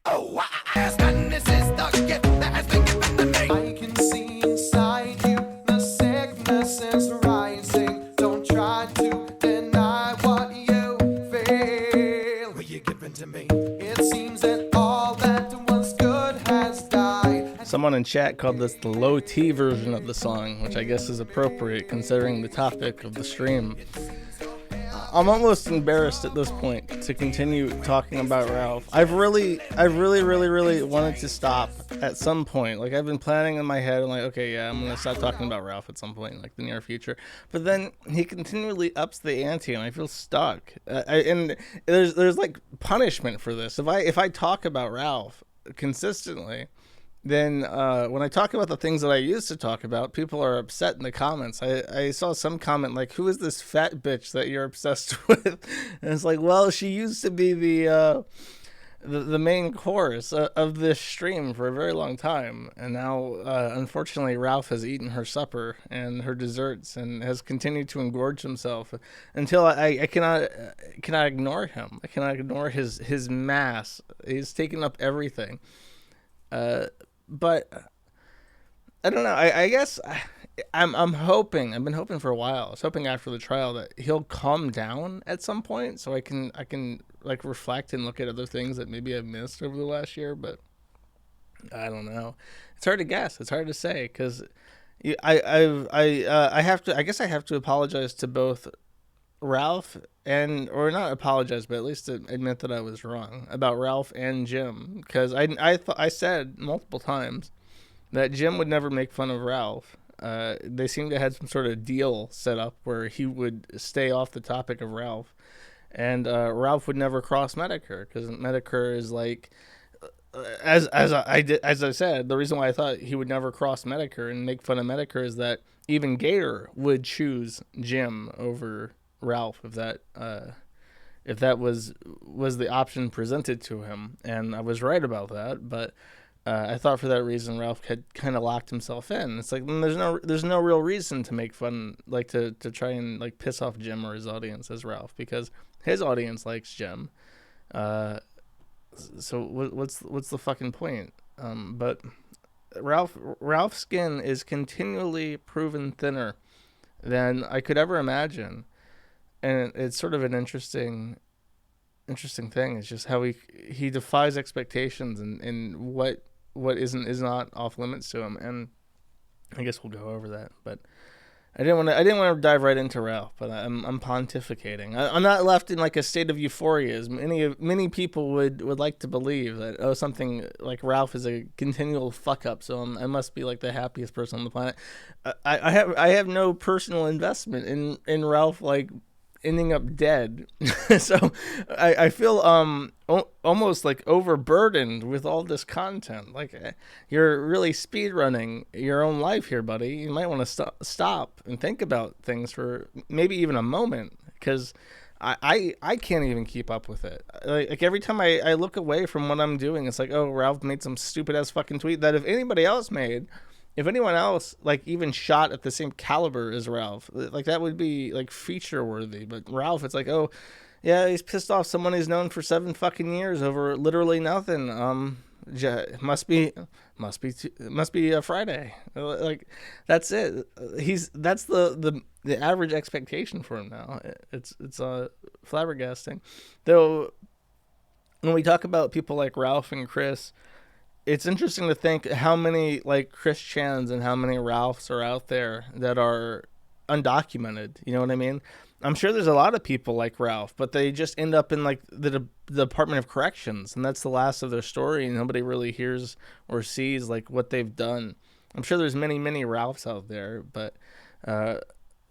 Oh, and this is the gift that has been given to me. I can see inside you the sickness is rising. Don't try to deny what you feel. Will you give in to me? It seems that all that was good has died. Someone in chat called this the low T version of the song, which I guess is appropriate considering the topic of the stream. I'm almost embarrassed at this point to continue talking about Ralph. I've really wanted to stop at some point. Like, I've been planning in my head, I'm like, okay, yeah, I'm gonna stop talking about Ralph at some point in, like, the near future. But then he continually ups the ante, and I feel stuck. And there's like punishment for this. If I talk about Ralph consistently, then when I talk about the things that I used to talk about, people are upset in the comments. I saw some comment like, who is this fat bitch that you're obsessed with? And it's like, well, she used to be the main course of this stream for a very long time. And now, unfortunately, Ralph has eaten her supper and her desserts and has continued to engorge himself until I cannot ignore him. I cannot ignore his mass. He's taken up everything. But I don't know. I guess I'm hoping. I've been hoping for a while. I was hoping after the trial that he'll calm down at some point, so I can like reflect and look at other things that maybe I've missed over the last year. But I don't know. It's hard to guess. It's hard to say because I have to. I guess I have to apologize to both Ralph or not apologize, but at least admit that I was wrong about Ralph and Jim, because I said multiple times that Jim would never make fun of Ralph. They seemed to have some sort of deal set up where he would stay off the topic of Ralph, and Ralph would never cross Medicare because Medicare is like, as I said, the reason why I thought he would never cross Medicare and make fun of Medicare is that even Gator would choose Jim over Ralph if that was the option presented to him, and I was right about that. But I thought for that reason Ralph had kind of locked himself in. It's like there's no real reason to make fun, like to try and like piss off Jim or his audience as Ralph, because his audience likes Jim. So what's the fucking point? But Ralph's skin is continually proven thinner than I could ever imagine. And it's sort of an interesting thing. It's just how he defies expectations and what is not off limits to him. And I guess we'll go over that. But I didn't want to dive right into Ralph. But I'm pontificating. I'm not left in like a state of euphoria as many people would like to believe that something like Ralph is a continual fuck up. So I must be like the happiest person on the planet. I have no personal investment in Ralph like ending up dead. So I feel almost like overburdened with all this content. Like, you're really speed running your own life here, buddy. You might want to stop and think about things for maybe even a moment, because I can't even keep up with it. Like every time I look away from what I'm doing, it's like, oh, Ralph made some stupid ass fucking tweet that if anyone else like even shot at the same caliber as Ralph, like that would be like feature worthy. But Ralph, it's like, oh yeah, he's pissed off someone he's known for 7 fucking years over literally nothing. Must be a Friday. Like that's it. That's the average expectation for him now. It's flabbergasting. Though when we talk about people like Ralph and Chris, it's interesting to think how many like Chris Chans and how many Ralphs are out there that are undocumented. You know what I mean? I'm sure there's a lot of people like Ralph, but they just end up in like the Department of Corrections, and that's the last of their story, and nobody really hears or sees like what they've done. I'm sure there's many Ralphs out there, but our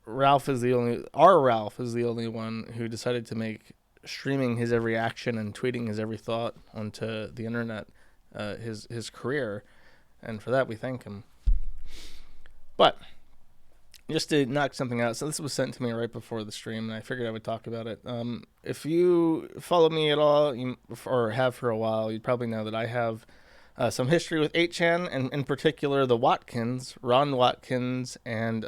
Ralph is the only one who decided to make streaming his every action and tweeting his every thought onto the internet his career, and for that we thank him. But just to knock something out, so this was sent to me right before the stream, and I figured I would talk about it. If you follow me at all, or have for a while, you'd probably know that I have some history with 8chan, and in particular the Watkins, Ron Watkins, and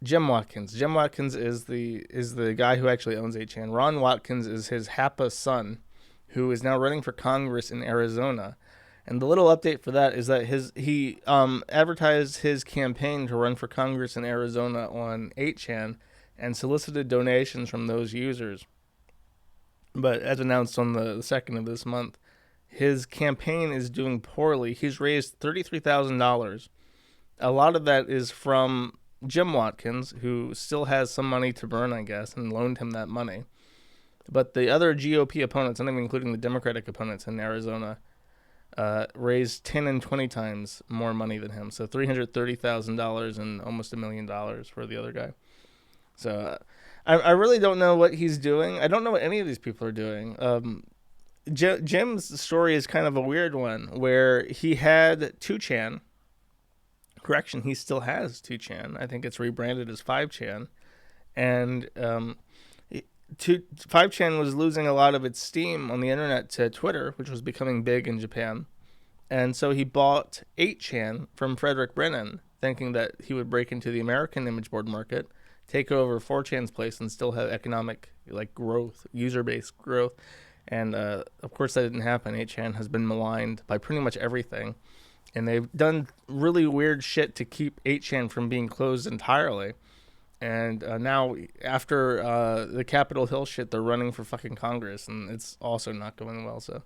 Jim Watkins. Jim Watkins is the guy who actually owns 8chan. Ron Watkins is his Happa son. who is now running for Congress in Arizona. And the little update for that is that he advertised his campaign to run for Congress in Arizona on 8chan and solicited donations from those users. But as announced on the 2nd of this month, his campaign is doing poorly. He's raised $33,000. A lot of that is from Jim Watkins, who still has some money to burn, I guess, and loaned him that money. But the other GOP opponents, not even including the Democratic opponents in Arizona, raised 10 and 20 times more money than him. So $330,000 and almost $1 million for the other guy. So I really don't know what he's doing. I don't know what any of these people are doing. Jim's story is kind of a weird one, where he had 2chan. Correction, he still has 2chan. I think it's rebranded as 5chan. And 5chan was losing a lot of its steam on the internet to Twitter, which was becoming big in Japan. And so he bought 8chan from Frederick Brennan, thinking that he would break into the American image board market, take over 4chan's place, and still have economic growth, user-based growth. And of course that didn't happen. 8chan has been maligned by pretty much everything. And they've done really weird shit to keep 8chan from being closed entirely. And now, after the Capitol Hill shit, they're running for fucking Congress, and it's also not going well. So,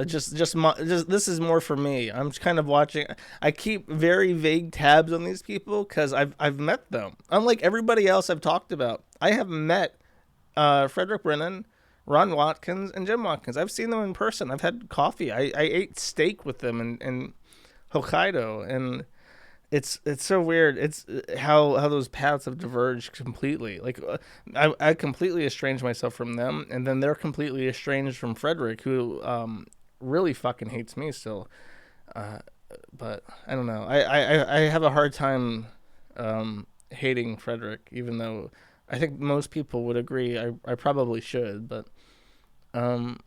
just this is more for me. I'm just kind of watching. I keep very vague tabs on these people because I've met them. Unlike everybody else I've talked about, I have met Frederick Brennan, Ron Watkins, and Jim Watkins. I've seen them in person. I've had coffee. I ate steak with them in Hokkaido, and it's so weird. It's how those paths have diverged completely. I completely estranged myself from them, and then they're completely estranged from Frederick, who really fucking hates me still. But I don't know. I have a hard time hating Frederick, even though I think most people would agree I probably should. But when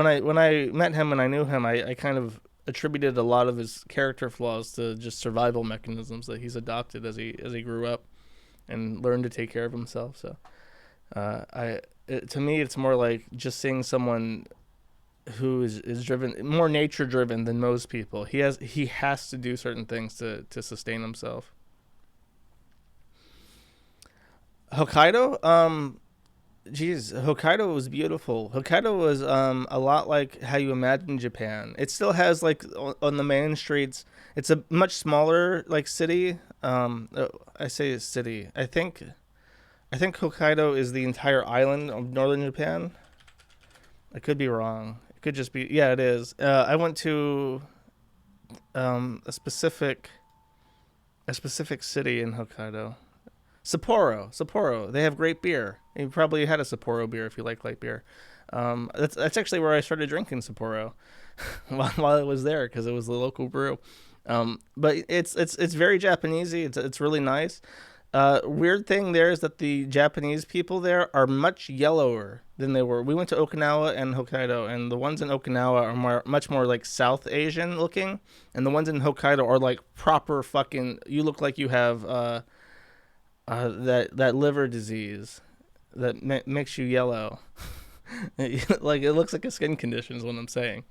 I met him and I knew him, I kind of attributed a lot of his character flaws to just survival mechanisms that he's adopted as he grew up and learned to take care of himself. So to me, it's more like just seeing someone who is driven, more nature driven than most people. He has to do certain things to sustain himself. Hokkaido, Hokkaido was beautiful. Hokkaido was a lot like how you imagine Japan. It still has on the main streets. It's a much smaller city. I say city. I think Hokkaido is the entire island of northern Japan. I could be wrong. It could just be, yeah, it is. I went to a specific city in Hokkaido. Sapporo. They have great beer. You probably had a Sapporo beer if you like light beer. That's actually where I started drinking Sapporo while I was there, because it was the local brew. But it's very Japanesey. It's really nice. Weird thing there is that the Japanese people there are much yellower than they were. We went to Okinawa and Hokkaido, and the ones in Okinawa are much more like South Asian looking, and the ones in Hokkaido are like proper fucking. You look like you have that liver disease that makes you yellow. It looks like a skin condition is what I'm saying.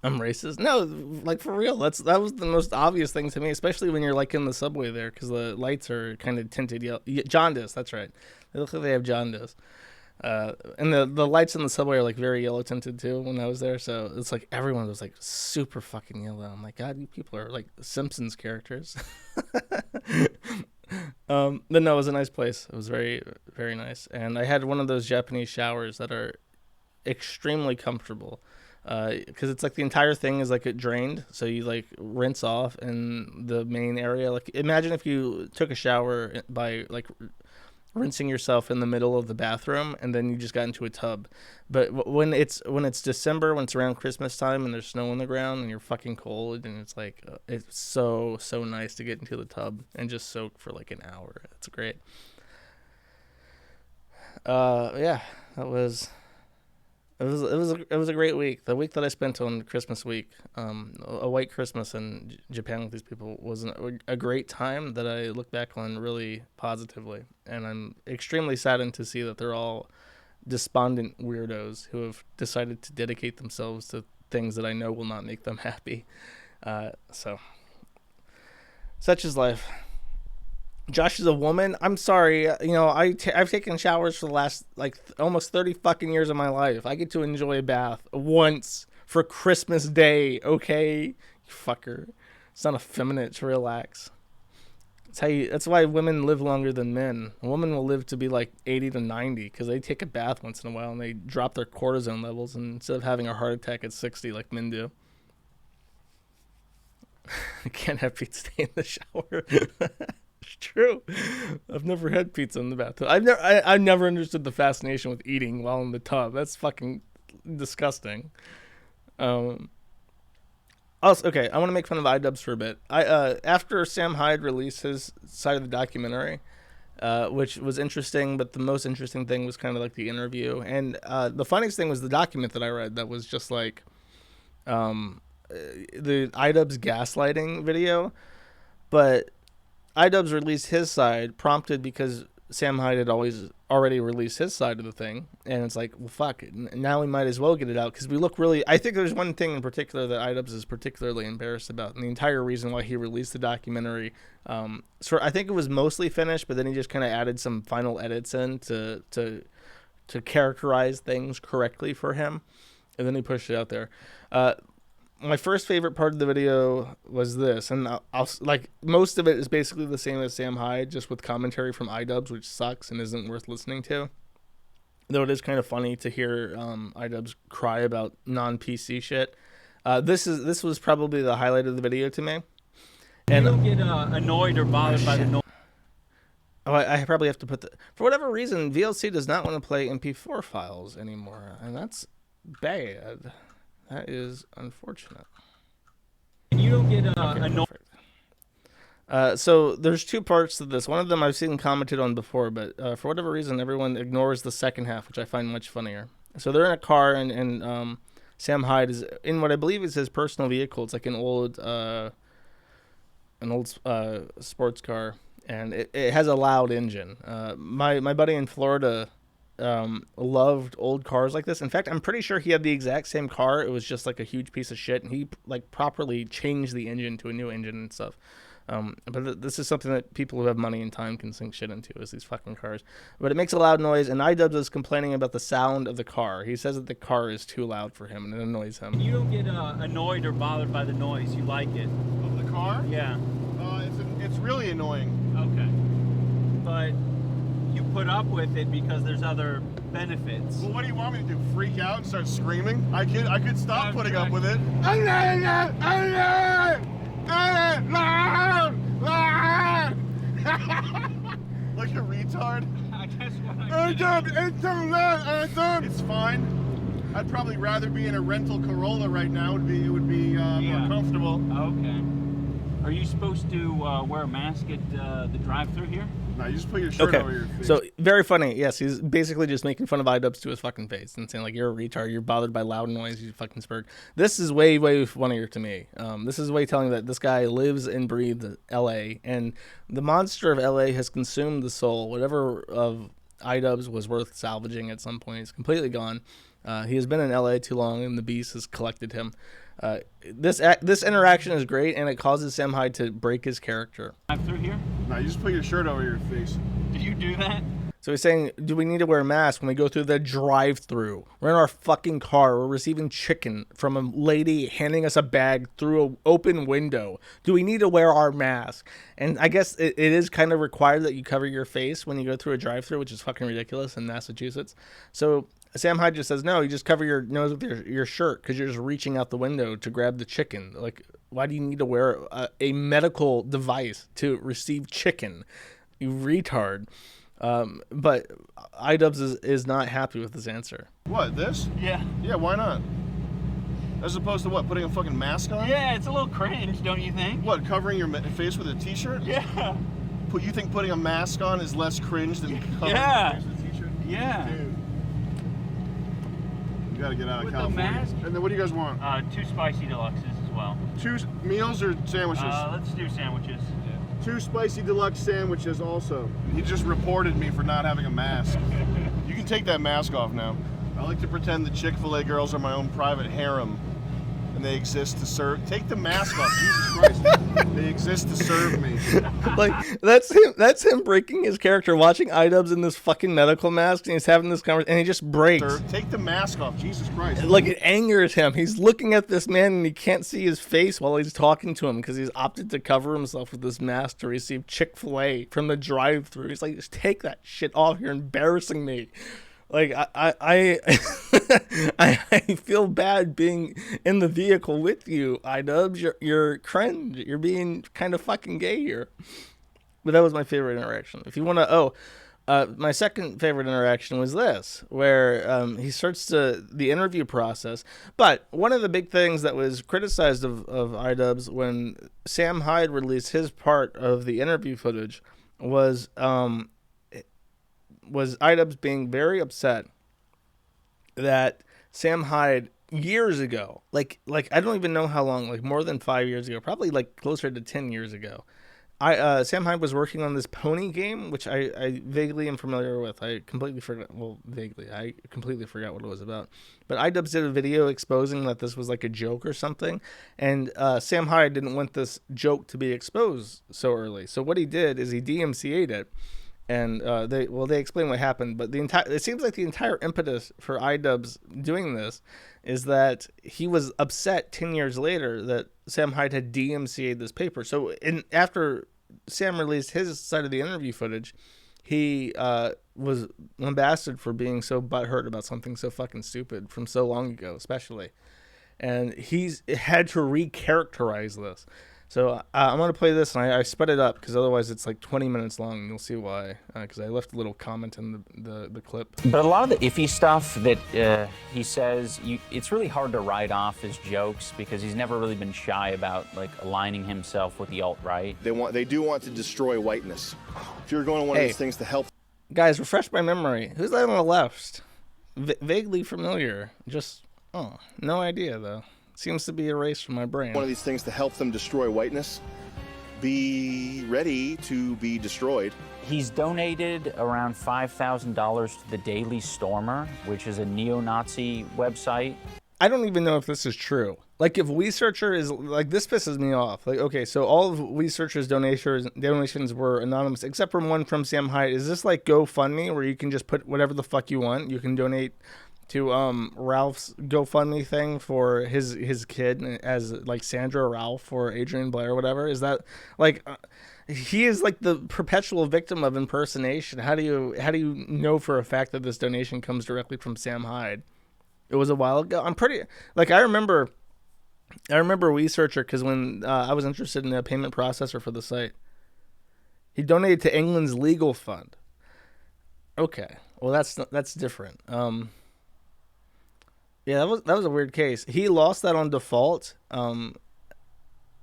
I'm racist? No, for real. That was the most obvious thing to me, especially when you're in the subway there, because the lights are kind of tinted yellow. Jaundice, that's right. They look like they have jaundice. And the lights in the subway are very yellow tinted too when I was there, so it's everyone was super fucking yellow. I'm like, God, you people are Simpsons characters. But no, it was a nice place. It was very, very nice. And I had one of those Japanese showers that are extremely comfortable. Because it's the entire thing is it drained, so you rinse off in the main area. Imagine if you took a shower by rinsing yourself in the middle of the bathroom, and then you just got into a tub. But when it's December, when it's around Christmas time and there's snow on the ground and you're fucking cold, and it's so nice to get into the tub and just soak for an hour. It's great. Yeah, that was. It was a great week. The week that I spent on Christmas week, a white Christmas in Japan with these people, was a great time that I look back on really positively. And I'm extremely saddened to see that they're all despondent weirdos who have decided to dedicate themselves to things that I know will not make them happy. So such is life. Josh is a woman. I'm sorry. You know, I've taken showers for the last almost 30 fucking years of my life. I get to enjoy a bath once for Christmas Day. Okay, you fucker. It's not effeminate to relax. That's why women live longer than men. A woman will live to be like 80 to 90 because they take a bath once in a while and they drop their cortisone levels, and instead of having a heart attack at 60 like men do. I can't have pizza stay in the shower. It's true. I've never had pizza in the bathtub. I've never understood the fascination with eating while in the tub. That's fucking disgusting. Also, okay, I want to make fun of iDubbbz for a bit. After Sam Hyde released his side of the documentary, which was interesting, but the most interesting thing was kind of like the interview. And the funniest thing was the document that I read that was just like the iDubbbz gaslighting video. But iDubbbz released his side, prompted because Sam Hyde had already released his side of the thing, and it's like, well, fuck it. Now we might as well get it out because we look really. I think there's one thing in particular that iDubbbz is particularly embarrassed about, and the entire reason why he released the documentary. So I think it was mostly finished, but then he just kind of added some final edits in to characterize things correctly for him, and then he pushed it out there. My first favorite part of the video was this, and I'll like most of it is basically the same as Sam Hyde, just with commentary from iDubbbz, which sucks and isn't worth listening to. Though it is kind of funny to hear iDubbbz cry about non-PC shit. This was probably the highlight of the video to me. And you don't get annoyed or bothered by the noise. Oh, I probably have to put for whatever reason, VLC does not want to play MP4 files anymore, and that's bad. That is unfortunate. You don't get annoyed. So there's two parts to this. One of them I've seen commented on before, but for whatever reason, everyone ignores the second half, which I find much funnier. So they're in a car, and Sam Hyde is in what I believe is his personal vehicle. It's like an old sports car, and it has a loud engine. My buddy in Florida loved old cars like this. In fact, I'm pretty sure he had the exact same car. It was just like a huge piece of shit, and he like properly changed the engine to a new engine and stuff. But this is something that people who have money and time can sink shit into, is these fucking cars. But it makes a loud noise, and iDubbbz is complaining about the sound of the car. He says that the car is too loud for him, and it annoys him. You don't get annoyed or bothered by the noise. You like it. Of the car? Yeah. It's really annoying. Okay. But you put up with it because there's other benefits. Well, what do you want me to do? Freak out and start screaming? I could stop putting up with it. Like a retard. I guess what It's fine. I'd probably rather be in a rental Corolla right now. It would be more comfortable. Okay. Are you supposed to wear a mask at the drive-thru here? No, you just put your shirt over your face. So, very funny. Yes, he's basically just making fun of iDubbbz to his fucking face and saying, like, you're a retard, you're bothered by loud noise, you fucking spurg. This is way, way funnier to me. This is way telling that this guy lives and breathes L.A., and the monster of L.A. has consumed the soul. Whatever of iDubbbz was worth salvaging at some point is completely gone. He has been in L.A. too long, and the beast has collected him. This interaction is great, and it causes Sam Hyde to break his character. Through here? No, you just put your shirt over your face. Did you do that? So he's saying, do we need to wear a mask when we go through the drive-thru? We're in our fucking car. We're receiving chicken from a lady handing us a bag through an open window. Do we need to wear our mask? And I guess it is kind of required that you cover your face when you go through a drive-thru, which is fucking ridiculous in Massachusetts. So Sam Hyde just says, no, you just cover your nose with your shirt because you're just reaching out the window to grab the chicken. Like, why do you need to wear a medical device to receive chicken? You retard. But iDubbbz is not happy with this answer. What, this? Yeah. Yeah, why not? As opposed to what, putting a fucking mask on? Yeah, it's a little cringe, don't you think? What, covering your face with a t-shirt? Yeah. You think putting a mask on is less cringe than covering Yeah. your face with a t-shirt? Yeah. Dude. You gotta get out of With the California. mask? And then what do you guys want? 2 spicy deluxes as well. 2 meals or sandwiches? Let's do sandwiches. 2 spicy deluxe sandwiches also. He just reported me for not having a mask. You can take that mask off now. I like to pretend the Chick-fil-A girls are my own private harem, and they exist to serve. Take the mask off, Jesus Christ. They exist to serve me. Like that's him. That's him breaking his character, watching iDubbbz in this fucking medical mask, and he's having this conversation, and he just breaks. Take the mask off, Jesus Christ. Like it angers him. He's looking at this man, and he can't see his face while he's talking to him because he's opted to cover himself with this mask to receive Chick-fil-A from the drive-thru. He's like, just take that shit off. You're embarrassing me. Like I feel bad being in the vehicle with you, iDubbbz. You're cringe. You're being kind of fucking gay here. But that was my favorite interaction. If you want to, my second favorite interaction was this, where he starts the interview process. But one of the big things that was criticized of iDubbbz when Sam Hyde released his part of the interview footage was iDubbbz being very upset that Sam Hyde years ago, like I don't even know how long, like more than 5 years ago, probably like closer to 10 years ago, Sam Hyde was working on this pony game, which I vaguely am familiar with. I completely forgot what it was about. But iDubbbz did a video exposing that this was like a joke or something, and Sam Hyde didn't want this joke to be exposed so early. So what he did is he DMCA'd it. And they explain what happened, but it seems like the entire impetus for iDubbbz doing this is that he was upset 10 years later that Sam Hyde had DMCA'd this paper. So after Sam released his side of the interview footage, he was lambasted for being so butthurt about something so fucking stupid from so long ago, especially, and he's had to recharacterize this. So I'm going to play this, and I sped it up because otherwise it's like 20 minutes long, and you'll see why, because I left a little comment in the clip. But a lot of the iffy stuff that he says, it's really hard to write off as jokes because he's never really been shy about like aligning himself with the alt-right. They do want to destroy whiteness. If you're going to one of these things to help... Guys, refresh my memory. Who's that on the left? Vaguely familiar. Just, no idea, though. Seems to be erased from my brain. One of these things to help them destroy whiteness. Be ready to be destroyed. He's donated around $5,000 to the Daily Stormer, which is a neo-Nazi website. I don't even know if this is true. Like, if WeSearcher is, like, this pisses me off. Like, okay, so all of WeSearcher's donations were anonymous, except for one from Sam Hyde. Is this like GoFundMe, where you can just put whatever the fuck you want? You can donate to Ralph's GoFundMe thing for his kid as like Sandra Ralph or Adrian Blair or whatever. Is that like he is like the perpetual victim of impersonation? How do you know for a fact that this donation comes directly from Sam Hyde? It was a while ago. I'm pretty like I remember WeSearcher because when I was interested in a payment processor for the site, he donated to England's legal fund. Okay, well that's different. Yeah, that was a weird case. He lost that on default. I don't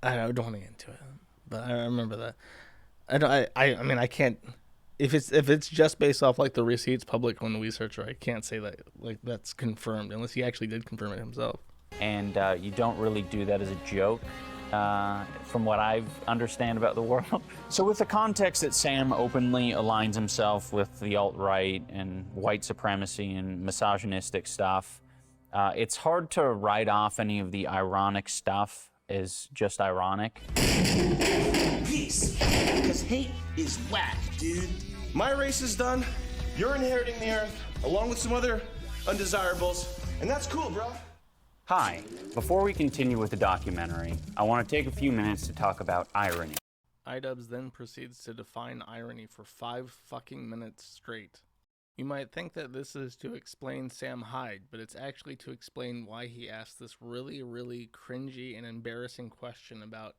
want to get into it, but I remember that. I mean, I can't. If it's just based off like the receipts public on the WeSearcher, I can't say that like that's confirmed unless he actually did confirm it himself. And you don't really do that as a joke, from what I understand about the world. So with the context that Sam openly aligns himself with the alt-right and white supremacy and misogynistic stuff, it's hard to write off any of the ironic stuff as just ironic. Peace, because hate is whack, dude. My race is done. You're inheriting the earth, along with some other undesirables, and that's cool, bro. Hi. Before we continue with the documentary, I want to take a few minutes to talk about irony. iDubbbz then proceeds to define irony for 5 fucking minutes straight. You might think that this is to explain Sam Hyde, but it's actually to explain why he asked this really, really cringy and embarrassing question about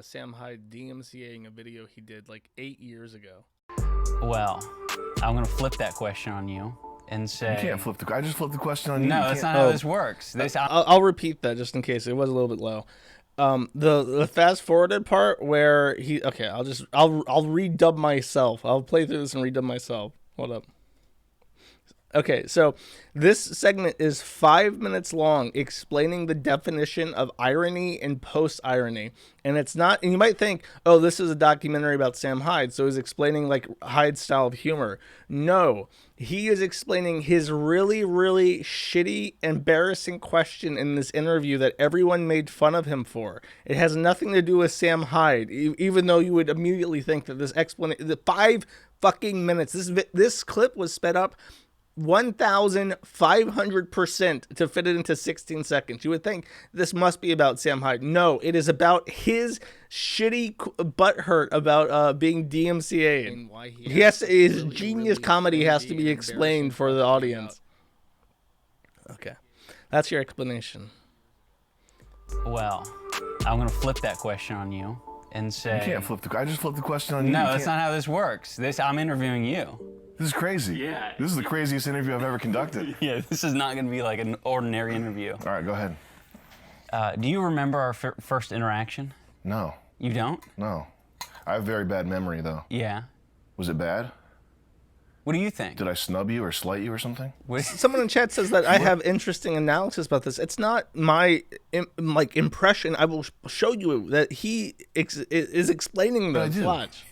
Sam Hyde DMCAing a video he did like 8 years ago. Well, I'm going to flip that question on you and say... You can't flip I just flipped the question on you. No, that's not how this works. I'll repeat that just in case. It was a little bit low. The fast forwarded part where I'll redub myself. I'll play through this and redub myself. Hold up. Okay, so this segment is 5 minutes long, explaining the definition of irony and post-irony. And it's not, and you might think, oh, this is a documentary about Sam Hyde, so he's explaining like Hyde's style of humor. No, he is explaining his really, really shitty, embarrassing question in this interview that everyone made fun of him for. It has nothing to do with Sam Hyde, even though you would immediately think that this explanation, the 5 fucking minutes, this clip was sped up 1,500% to fit it into 16 seconds. You would think this must be about Sam Hyde. No, it is about his shitty butthurt about being DMCA'd. His genius comedy has to be explained for the audience. Okay, that's your explanation. Well, I'm going to flip that question on you and say... You can't flip the... I just flipped the question on you. No, You that's can't- not how this works. I'm interviewing you. This is crazy. Yeah. This is the craziest interview I've ever conducted. Yeah, this is not going to be like an ordinary interview. All right, go ahead. Do you remember our first interaction? No. You don't? No. I have very bad memory, though. Yeah. Was it bad? What do you think? Did I snub you or slight you or something? Someone in chat says that I have interesting analysis about this. It's not my impression. I will show you that he is explaining this. Watch.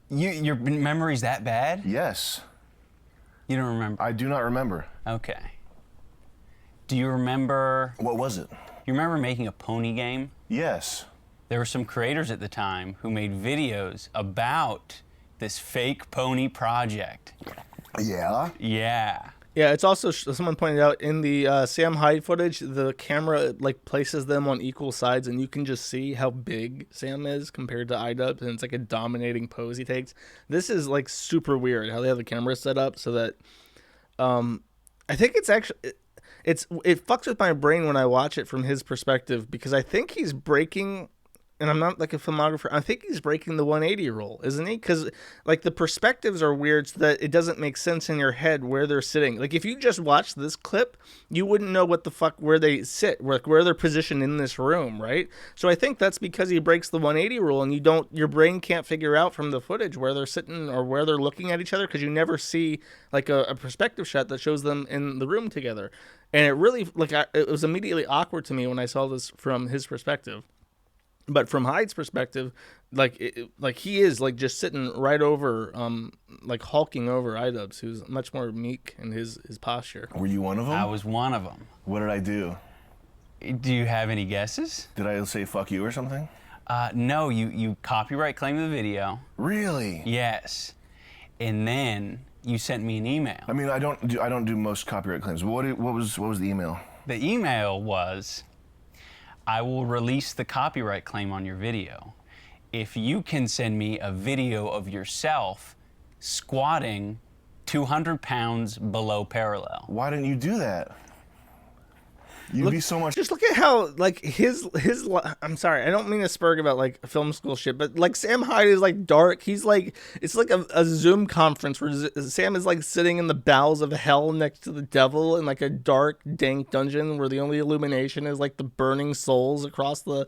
Your memory's that bad? Yes. You don't remember? I do not remember. Okay. Do you remember... What was it? You remember making a pony game? Yes. There were some creators at the time who made videos about this fake pony project. Yeah? Yeah. Yeah, it's also, someone pointed out, in the Sam Hyde footage, the camera like places them on equal sides, and you can just see how big Sam is compared to iDubbbz, and it's like a dominating pose he takes. This is like super weird how they have the camera set up so that, I think it's actually, it fucks with my brain when I watch it from his perspective, because I think he's breaking... And I'm not like a filmographer. I think he's breaking the 180 rule, isn't he? Because like the perspectives are weird so that it doesn't make sense in your head where they're sitting. Like if you just watch this clip, you wouldn't know what the fuck where they sit, where they're positioned in this room, right? So I think that's because he breaks the 180 rule, and your brain can't figure out from the footage where they're sitting or where they're looking at each other, because you never see like a perspective shot that shows them in the room together. And it really it was immediately awkward to me when I saw this from his perspective. But from Hyde's perspective, like he is like just sitting right over, like hulking over iDubbbz, who's much more meek in his posture. Were you one of them? I was one of them. What did I do? Do you have any guesses? Did I say fuck you or something? No, you copyright claimed the video. Really? Yes. And then you sent me an email. I mean, I don't do most copyright claims. What was the email? The email was, I will release the copyright claim on your video if you can send me a video of yourself squatting 200 pounds below parallel. Why didn't you do that? You'd be so much... Just look at how, like, his I'm sorry, I don't mean to spurg about, like, film school shit, but, like, Sam Hyde is, like, dark. He's, like, it's like a Zoom conference where Sam is, like, sitting in the bowels of hell next to the devil in, like, a dark, dank dungeon where the only illumination is, like, the burning souls across the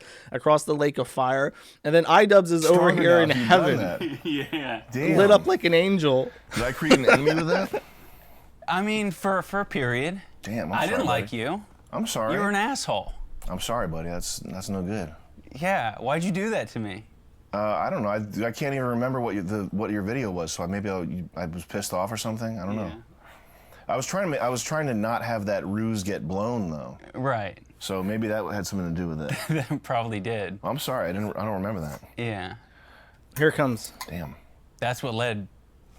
lake of fire. And then iDubbbz is over here in heaven. Yeah. Damn. Lit up like an angel. Did I create an enemy with that? I mean, for a period. Damn, I didn't like you. I'm sorry. You were an asshole. I'm sorry, buddy. That's no good. Yeah. Why'd you do that to me? I don't know. I can't even remember what your video was. So maybe I was pissed off or something. I don't know. I was trying to not have that ruse get blown though. Right. So maybe that had something to do with it. That probably did. I'm sorry. I don't remember that. Yeah. Here it comes. Damn. That's what led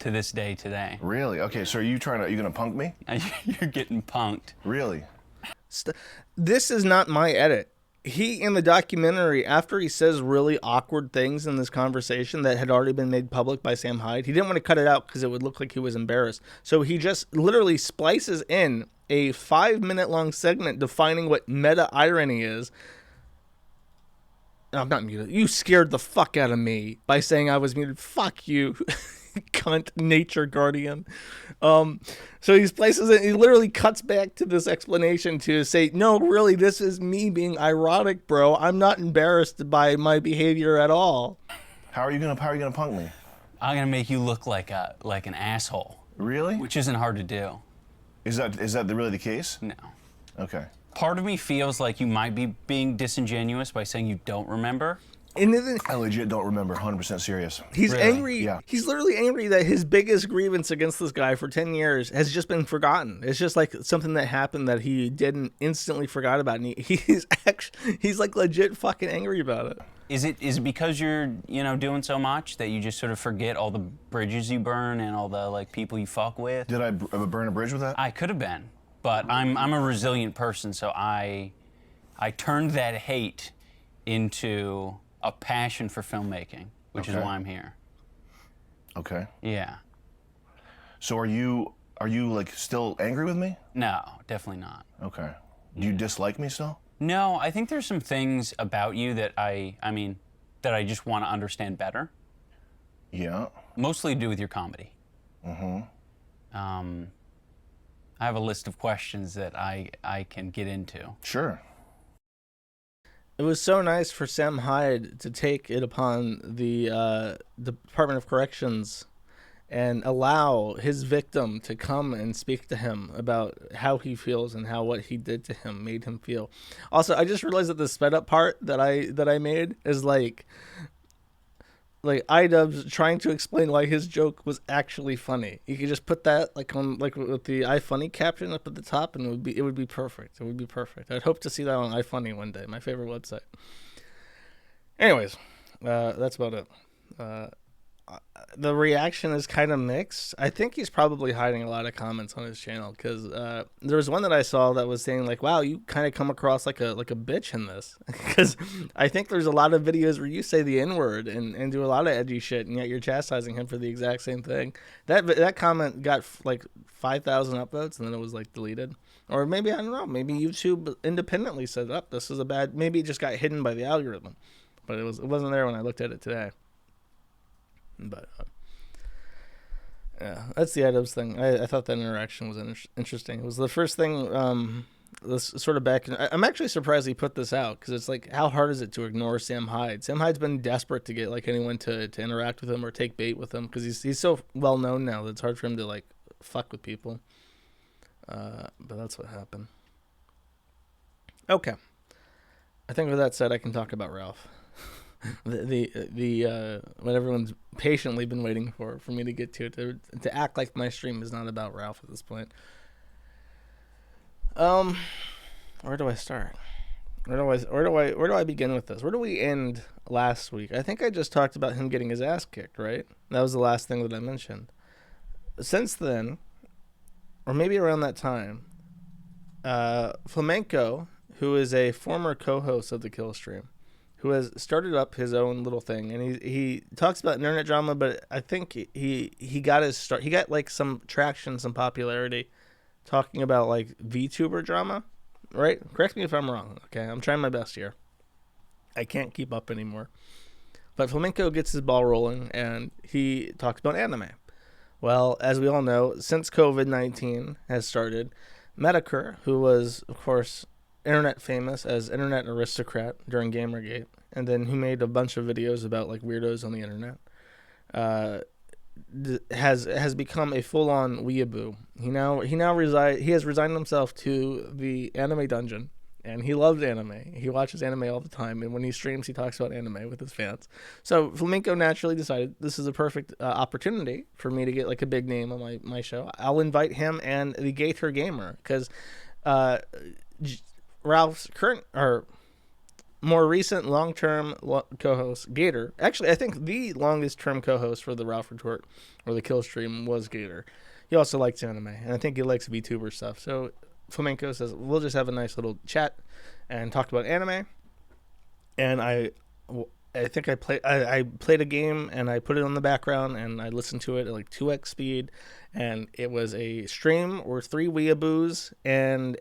to this day today. Really? Okay. So are you gonna punk me? You're getting punked. Really? This is not my edit. He, in the documentary, after he says really awkward things in this conversation that had already been made public by Sam Hyde, he didn't want to cut it out because it would look like he was embarrassed. So he just literally splices in a 5-minute long segment defining what meta irony is. I'm not muted. You scared the fuck out of me by saying I was muted. Fuck you. Cunt nature guardian. So he places it, he literally cuts back to this explanation to say, no, really, this is me being ironic, bro. I'm not embarrassed by my behavior at all. How are you gonna punk me? I'm gonna make you look like an asshole. Really? which isn't hard to do. Is that really the case? No. Okay. Part of me feels like you might be being disingenuous by saying you don't remember. And then I legit don't remember. 100% serious. he's Really? angry. Yeah. He's literally angry that his biggest grievance against this guy for 10 years has just been forgotten. It's just like something that happened that he didn't instantly forgot about. And he's like legit fucking angry about it. Is it because you're doing so much that you just sort of forget all the bridges you burn and all the like people you fuck with? Did I burn a bridge with that? I could have been, but I'm a resilient person, so I turned that hate into a passion for filmmaking, which is Okay. why I'm here. Okay. Yeah. So are you like still angry with me? No, definitely not. Okay. Do you dislike me still? No, I think there's some things about you that I just want to understand better. Yeah. Mostly to do with your comedy. Mm-hmm. I have a list of questions that I can get into. Sure. It was so nice for Sam Hyde to take it upon the Department of Corrections and allow his victim to come and speak to him about how he feels and how what he did to him made him feel. Also, I just realized that the sped up part that I made is like iDubbbz trying to explain why his joke was actually funny. You could just put that on with the iFunny caption up at the top, and it would be perfect. It would be perfect. I'd hope to see that on iFunny one day, my favorite website. Anyways, that's about it. The reaction is kind of mixed. I think he's probably hiding a lot of comments on his channel because there was one that I saw that was saying like, "Wow, you kind of come across like a bitch in this." Because I think there's a lot of videos where you say the N-word and do a lot of edgy shit, and yet you're chastising him for the exact same thing. That comment got like 5,000 upvotes, and then it was like deleted, or maybe I don't know. Maybe YouTube independently said, "Up, this is a bad." Maybe it just got hidden by the algorithm, but it wasn't there when I looked at it today. But yeah, that's the iDubbbz thing. I thought that interaction was interesting. It was the first thing. This sort of back. I'm actually surprised he put this out because it's like, how hard is it to ignore Sam Hyde? Sam Hyde's been desperate to get like anyone to interact with him or take bait with him because he's so well known now that it's hard for him to like fuck with people. But that's what happened. Okay, I think with that said, I can talk about Ralph. the what everyone's patiently been waiting for me to get to act like my stream is not about Ralph at this point. Where do I start? Where do I begin with this? Where do we end last week? I think I just talked about him getting his ass kicked, right? That was the last thing that I mentioned. Since then, or maybe around that time, Flamenco, who is a former co-host of the Kill Stream, who has started up his own little thing, and he talks about internet drama, but I think he got his start. He got like some traction, some popularity, talking about like VTuber drama, right? Correct me if I'm wrong. Okay, I'm trying my best here. I can't keep up anymore. But Flamenco gets his ball rolling, and he talks about anime. Well, as we all know, since COVID-19 has started, Metaker, who was of course internet famous as Internet Aristocrat during Gamergate, and then who made a bunch of videos about like weirdos on the internet, has become a full-on weeaboo. He has resigned himself to the anime dungeon, and he loves anime. He watches anime all the time, and when he streams, he talks about anime with his fans. So Flamenco naturally decided this is a perfect opportunity for me to get like a big name on my show. I'll invite him and the Gator Gamer because Ralph's current or more recent long-term co-host, Gator. Actually, I think the longest-term co-host for the Ralph Retort or the Kill Stream was Gator. He also likes anime, and I think he likes VTuber stuff. So Flamenco says, we'll just have a nice little chat and talk about anime. And I think I played a game, and I put it on the background, and I listened to it at like 2x speed. And it was a stream where 3 weeaboos and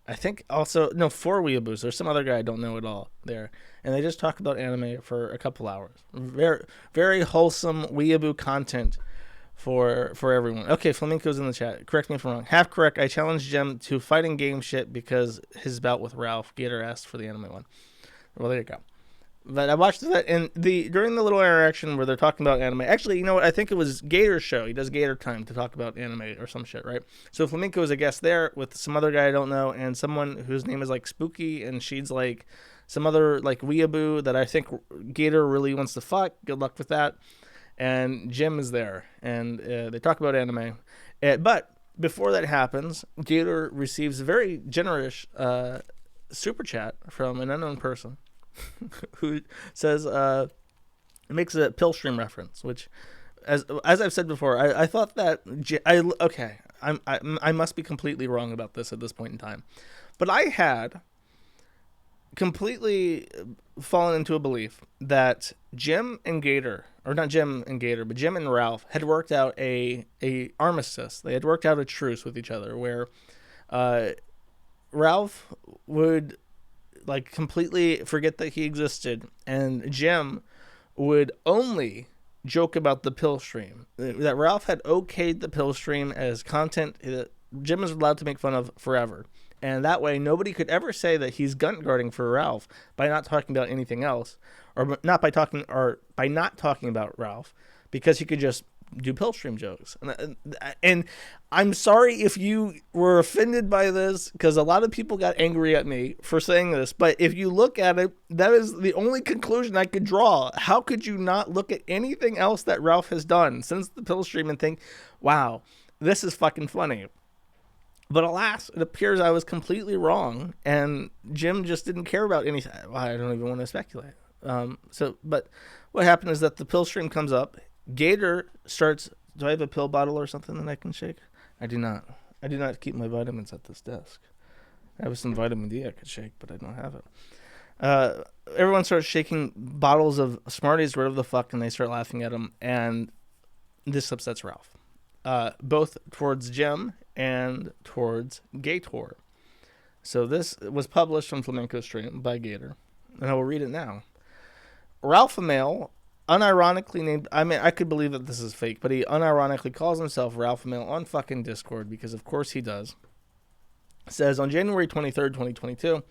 I think also, no, 4 weeaboos. There's some other guy I don't know at all there. And they just talk about anime for a couple hours. Very, very wholesome weeaboo content for everyone. Okay, Flamenco's in the chat. Correct me if I'm wrong. Half correct. I challenged Jem to fighting game shit because his bout with Ralph. Gator asked for the anime one. Well, there you go. But I watched that, and during the little interaction where they're talking about anime. Actually, you know what? I think it was Gator's show. He does Gator Time to talk about anime or some shit, right? So Flamenco is a guest there with some other guy I don't know, and someone whose name is like Spooky, and she's like some other like weeaboo that I think Gator really wants to fuck. Good luck with that. And Jim is there, and they talk about anime. But before that happens, Gator receives a very generous super chat from an unknown person who says makes a pill stream reference, which as I've said before, I thought that I must be completely wrong about this at this point in time, but I had completely fallen into a belief that Jim and Gator, or not Jim and Gator, but Jim and Ralph had worked out a armistice. They had worked out a truce with each other where Ralph would like completely forget that he existed, and Jim would only joke about the pill stream. That Ralph had okayed the pill stream as content that Jim is allowed to make fun of forever. And that way nobody could ever say that he's gun guarding for Ralph by not talking about anything else, or by not talking about Ralph, because he could just do pill stream jokes. And I'm sorry if you were offended by this, because a lot of people got angry at me for saying this, but if you look at it, that is the only conclusion I could draw. How could you not look at anything else that Ralph has done since the pill stream and think, wow, this is fucking funny? But alas, it appears I was completely wrong, and Jim just didn't care about anything. Well, I don't even want to speculate. But what happened is that the pill stream comes up. Gator starts. Do I have a pill bottle or something that I can shake? I do not. I do not keep my vitamins at this desk. I have some vitamin D I could shake, but I don't have it. Everyone starts shaking bottles of Smarties, whatever the fuck, and they start laughing at him. And this upsets Ralph, both towards Jim and towards Gator. So this was published on Flamenco Stream by Gator, and I will read it now. Ralph Mail, unironically named, I mean, I could believe that this is fake, but he unironically calls himself Ralph Mail on fucking Discord, because of course he does. Says, on January 23rd, 2022,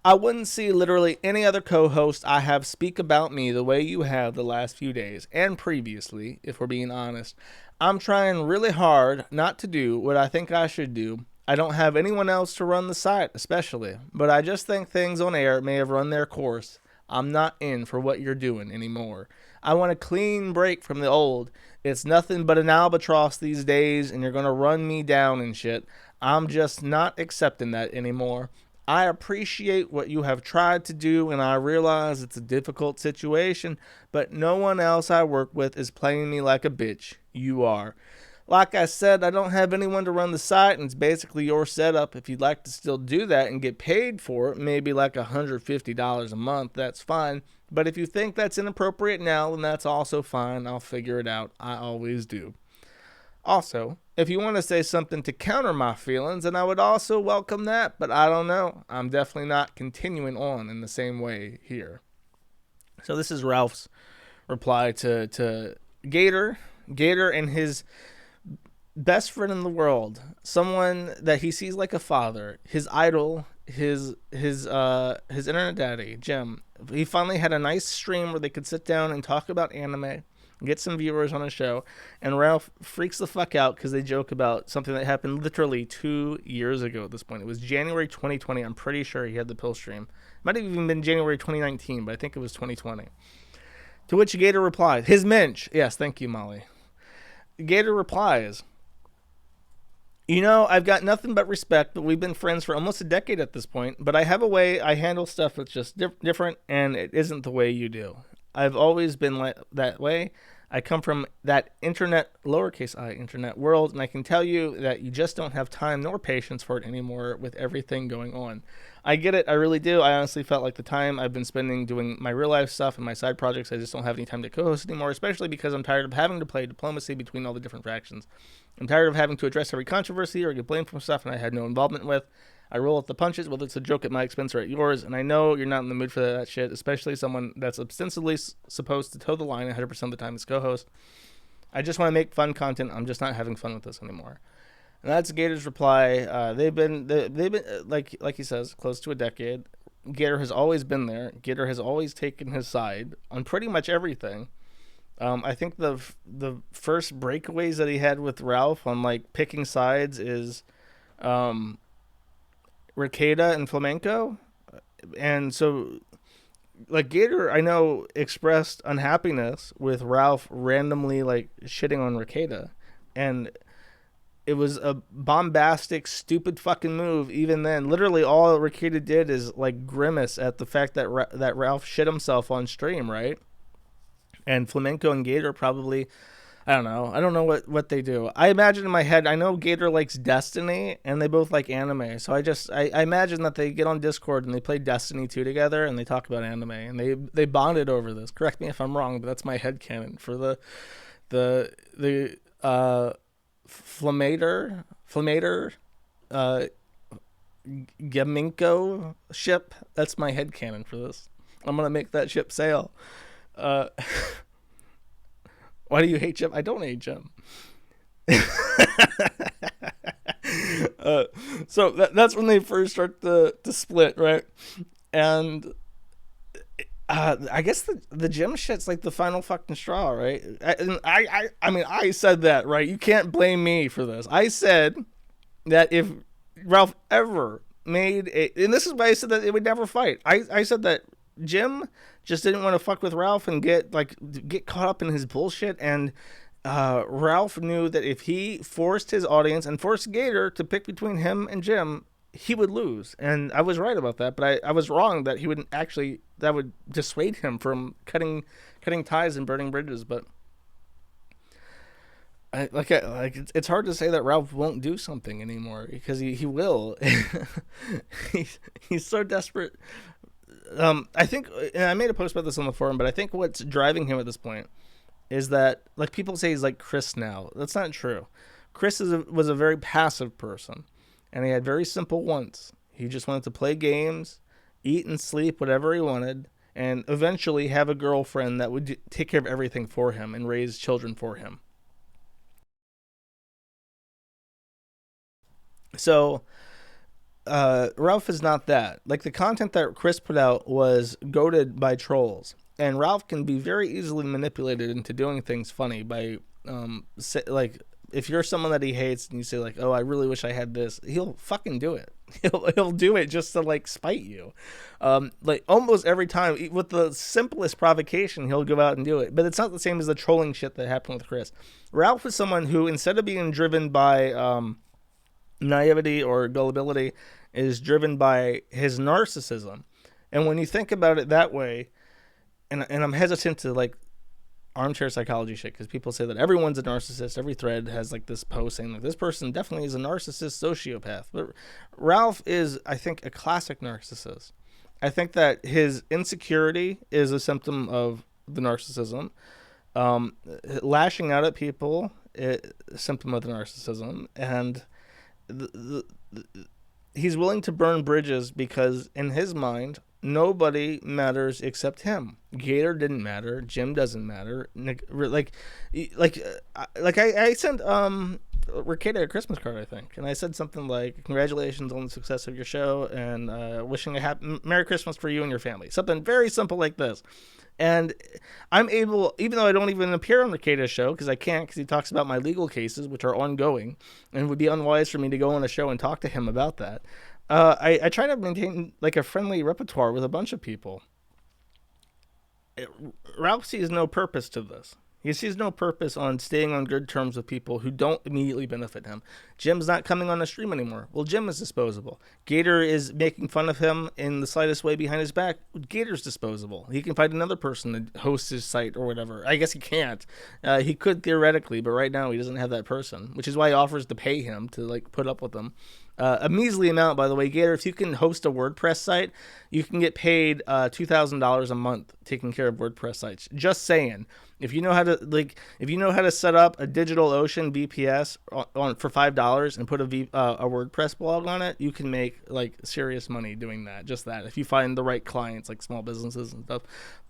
I wouldn't see literally any other co-host I have speak about me the way you have the last few days, and previously, if we're being honest. I'm trying really hard not to do what I think I should do. I don't have anyone else to run the site, especially, but I just think things on air may have run their course. I'm not in for what you're doing anymore. I want a clean break from the old. It's nothing but an albatross these days, and you're going to run me down and shit. I'm just not accepting that anymore. I appreciate what you have tried to do, and I realize it's a difficult situation, but no one else I work with is playing me like a bitch. You are. Like I said, I don't have anyone to run the site, and it's basically your setup. If you'd like to still do that and get paid for it, maybe like $150 a month, that's fine. But if you think that's inappropriate now, then that's also fine. I'll figure it out. I always do. Also, if you want to say something to counter my feelings, then I would also welcome that, but I don't know. I'm definitely not continuing on in the same way here. So this is Ralph's reply to Gator. Gator and his best friend in the world, someone that he sees like a father, his idol, his internet daddy, Jim. He finally had a nice stream where they could sit down and talk about anime, get some viewers on a show, and Ralph freaks the fuck out because they joke about something that happened literally 2 years ago at this point. It was January 2020. I'm pretty sure he had the pill stream. Might have even been January 2019, but I think it was 2020. To which Gator replies, his mensch. Yes, thank you, Molly. Gator replies, you know, I've got nothing but respect, but we've been friends for almost a decade at this point, but I have a way I handle stuff that's just different, and it isn't the way you do. I've always been that way. I come from that internet, lowercase I, internet world, and I can tell you that you just don't have time nor patience for it anymore with everything going on. I get it. I really do. I honestly felt like the time I've been spending doing my real life stuff and my side projects, I just don't have any time to co-host anymore, especially because I'm tired of having to play diplomacy between all the different factions. I'm tired of having to address every controversy or get blamed for stuff and I had no involvement with. I roll up the punches, whether it's a joke at my expense or at yours, and I know you're not in the mood for that shit, especially someone that's ostensibly supposed to toe the line 100% of the time as co-host. I just want to make fun content. I'm just not having fun with this anymore. And that's Gator's reply. They've been like he says, close to a decade. Gator has always been there. Gator has always taken his side on pretty much everything. I think the first breakaways that he had with Ralph on like picking sides is Ricada and Flamenco. And so like Gator, I know, expressed unhappiness with Ralph randomly like shitting on Ricada, and it was a bombastic, stupid fucking move. Even then, literally all Ricada did is like grimace at the fact that that Ralph shit himself on stream, right? And Flamenco and Gator probably, I don't know what they do. I imagine in my head, I know Gator likes Destiny, and they both like anime. So I imagine that they get on Discord and they play Destiny 2 together, and they talk about anime, and they bonded over this. Correct me if I'm wrong, but that's my headcanon for the Flamater, Gaminko ship. That's my headcanon for this. I'm gonna make that ship sail. Why do you hate Jim? I don't hate Jim. So that's when they first start to split, right? And I guess the Jim shit's like the final fucking straw, right? I mean, I said that, right? You can't blame me for this. I said that if Ralph ever made and this is why I said that it would never fight. I said that Jim just didn't want to fuck with Ralph and get caught up in his bullshit, and Ralph knew that if he forced his audience and forced Gator to pick between him and Jim, he would lose. And I was right about that, but I was wrong that he wouldn't actually, that would dissuade him from cutting ties and burning bridges. But it's hard to say that Ralph won't do something anymore, because he will. He's so desperate. I think, and I made a post about this on the forum, but I think what's driving him at this point is that, like, people say he's like Chris now. That's not true. Chris was a very passive person, and he had very simple wants. He just wanted to play games, eat and sleep whatever he wanted, and eventually have a girlfriend that would take care of everything for him and raise children for him. So Ralph is not that. Like, the content that Chris put out was goaded by trolls, and Ralph can be very easily manipulated into doing things funny by like, if you're someone that he hates and you say like, oh, I really wish I had this, he'll fucking do it. He'll do it just to like spite you. Like almost every time with the simplest provocation, he'll go out and do it. But it's not the same as the trolling shit that happened with Chris. Ralph is someone who, instead of being driven by naivety or gullibility, is driven by his narcissism. And when you think about it that way, and I'm hesitant to like armchair psychology shit, because people say that everyone's a narcissist. Every thread has like this post saying like, this person definitely is a narcissist sociopath. But Ralph is, I think, a classic narcissist. I think that his insecurity is a symptom of the narcissism. Lashing out at people is a symptom of the narcissism. And he's willing to burn bridges because in his mind, nobody matters except him. Gator didn't matter. Jim doesn't matter. I sent Ricada a Christmas card, I think, and I said something like, "Congratulations on the success of your show, and wishing a Merry Christmas for you and your family." Something very simple like this. And I'm able, even though I don't even appear on Ricada's show, because I can't, because he talks about my legal cases, which are ongoing, and it would be unwise for me to go on a show and talk to him about that. I try to maintain like a friendly repertoire with a bunch of people. Ralph sees no purpose to this. He sees no purpose on staying on good terms with people who don't immediately benefit him. Jim's not coming on the stream anymore. Well, Jim is disposable. Gator is making fun of him in the slightest way behind his back. Gator's disposable. He can find another person to host his site or whatever. I guess he can't. He could theoretically, but right now he doesn't have that person, which is why he offers to pay him to like put up with him. A measly amount, by the way. Gator, if you can host a WordPress site, you can get paid $2,000 a month taking care of WordPress sites. Just saying. If you know how to set up a DigitalOcean VPS on for $5 and put a WordPress blog on it, you can make like serious money doing that. Just that. If you find the right clients, like small businesses and stuff,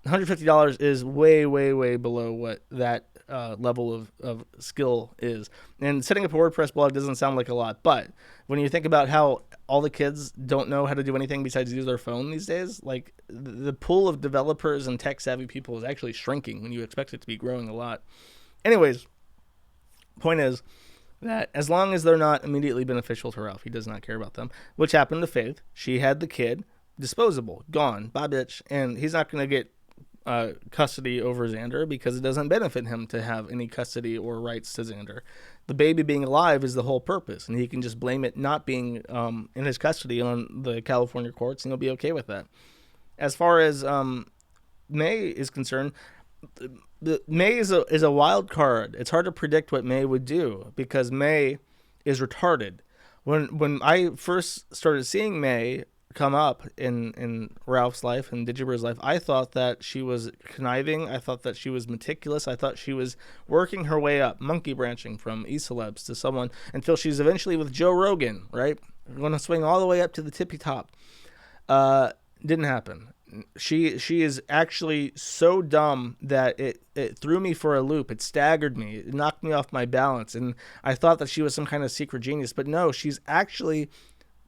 $150 is way, way, way below what that level of skill is. And setting up a WordPress blog doesn't sound like a lot, but when you think about how all the kids don't know how to do anything besides use their phone these days, like the pool of developers and tech savvy people is actually shrinking when you expect it to be growing a lot. Anyways, point is that as long as they're not immediately beneficial to Ralph, he does not care about them, which happened to Faith. She had the kid, disposable, gone, bye bitch, and he's not going to get custody over Xander because it doesn't benefit him to have any custody or rights to Xander. The baby being alive is the whole purpose, and he can just blame it not being in his custody on the California courts, and he'll be okay with that. As far as May is concerned, May is a wild card. It's hard to predict what May would do because May is retarded. When I first started seeing May come up in Ralph's life and Digibur's life, I thought that she was conniving. I thought that she was meticulous. I thought she was working her way up, monkey branching from E-celebs to someone until she's eventually with Joe Rogan, right? Going to swing all the way up to the tippy top. Didn't happen. She is actually so dumb that it threw me for a loop. It staggered me. It knocked me off my balance. And I thought that she was some kind of secret genius. But no, she's actually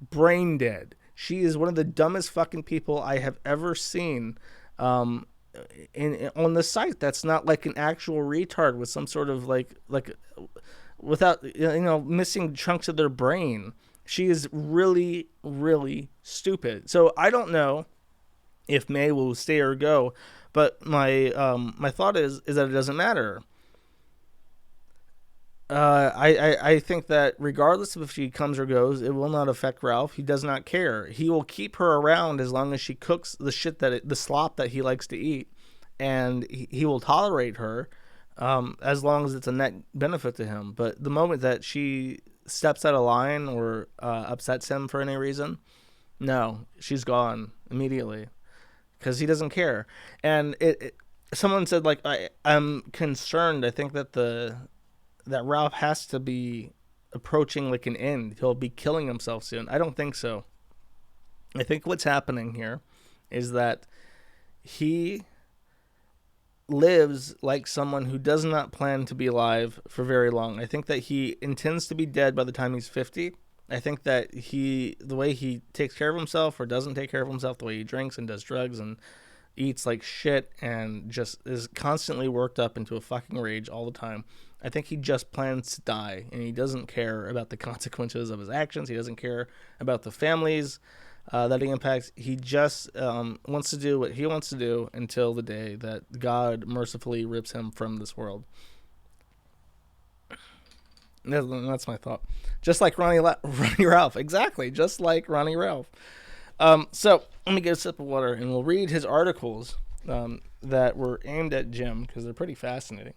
brain dead. She is one of the dumbest fucking people I have ever seen on the site. That's not like an actual retard with some sort of like without missing chunks of their brain. She is really, really stupid. So I don't know if May will stay or go, but my thought is that it doesn't matter. I think that regardless of if she comes or goes, it will not affect Ralph. He does not care. He will keep her around as long as she cooks the slop that he likes to eat, and he will tolerate her as long as it's a net benefit to him. But the moment that she steps out of line or upsets him for any reason, no, she's gone immediately because he doesn't care. And someone said, like, I'm concerned. I think that Ralph has to be approaching like an end. He'll be killing himself soon. I don't think so. I think what's happening here is that he lives like someone who does not plan to be alive for very long. I think that he intends to be dead by the time he's 50. I think that the way he takes care of himself or doesn't take care of himself, the way he drinks and does drugs and eats like shit and just is constantly worked up into a fucking rage all the time. I think he just plans to die, and he doesn't care about the consequences of his actions. He doesn't care about the families that he impacts. He just wants to do what he wants to do until the day that God mercifully rips him from this world. That's my thought. Just like Ronnie Ralph. Exactly, just like Ronnie Ralph. So let me get a sip of water, and we'll read his articles that were aimed at Jim, because they're pretty fascinating.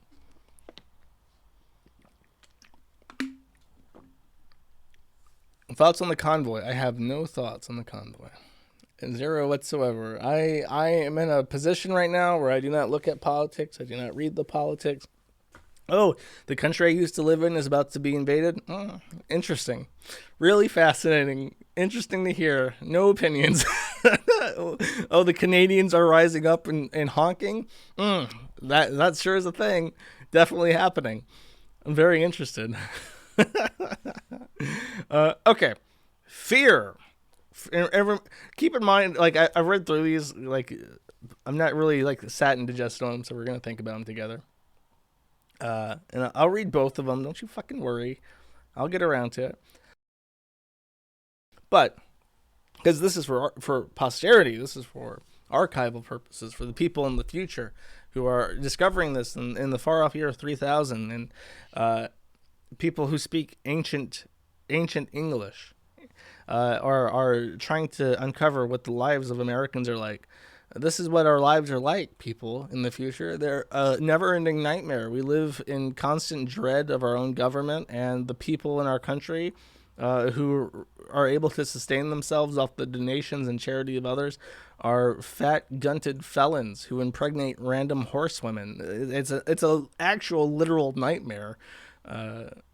Thoughts on the convoy? I have no thoughts on the convoy. Zero whatsoever. I am in a position right now where I do not look at politics. I do not read the politics. Oh, the country I used to live in is about to be invaded? Interesting. Really fascinating. Interesting to hear. No opinions. Oh, the Canadians are rising up and honking? That sure is a thing. Definitely happening. I'm very interested. Okay. Fear. Keep in mind, like, I read through these, like, I'm not really, like, sat and digested them, so we're going to think about them together. And I'll read both of them. Don't you fucking worry. I'll get around to it. But, because this is for posterity, this is for archival purposes, for the people in the future who are discovering this in the far off year of 3000, and people who speak ancient English are trying to uncover what the lives of Americans are like. This is what our lives are like, people, in the future. They're a never-ending nightmare. We live in constant dread of our own government, and the people in our country who are able to sustain themselves off the donations and charity of others are fat, gunted felons who impregnate random horsewomen. It's a actual literal nightmare,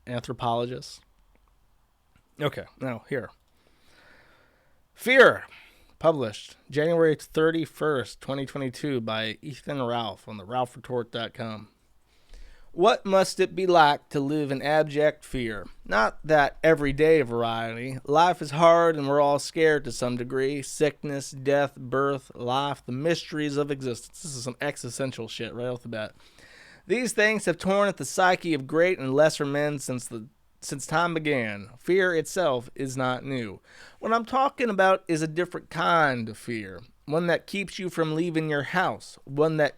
anthropologists. Okay, now here. Fear, published January 31st, 2022 by Ethan Ralph on the ralphretort.com. What must it be like to live in abject fear? Not that everyday variety. Life is hard and we're all scared to some degree. Sickness, death, birth, life, the mysteries of existence. This is some existential shit right off the bat. These things have torn at the psyche of great and lesser men since time began. Fear itself is not new. What I'm talking about is a different kind of fear. One that keeps you from leaving your house. One that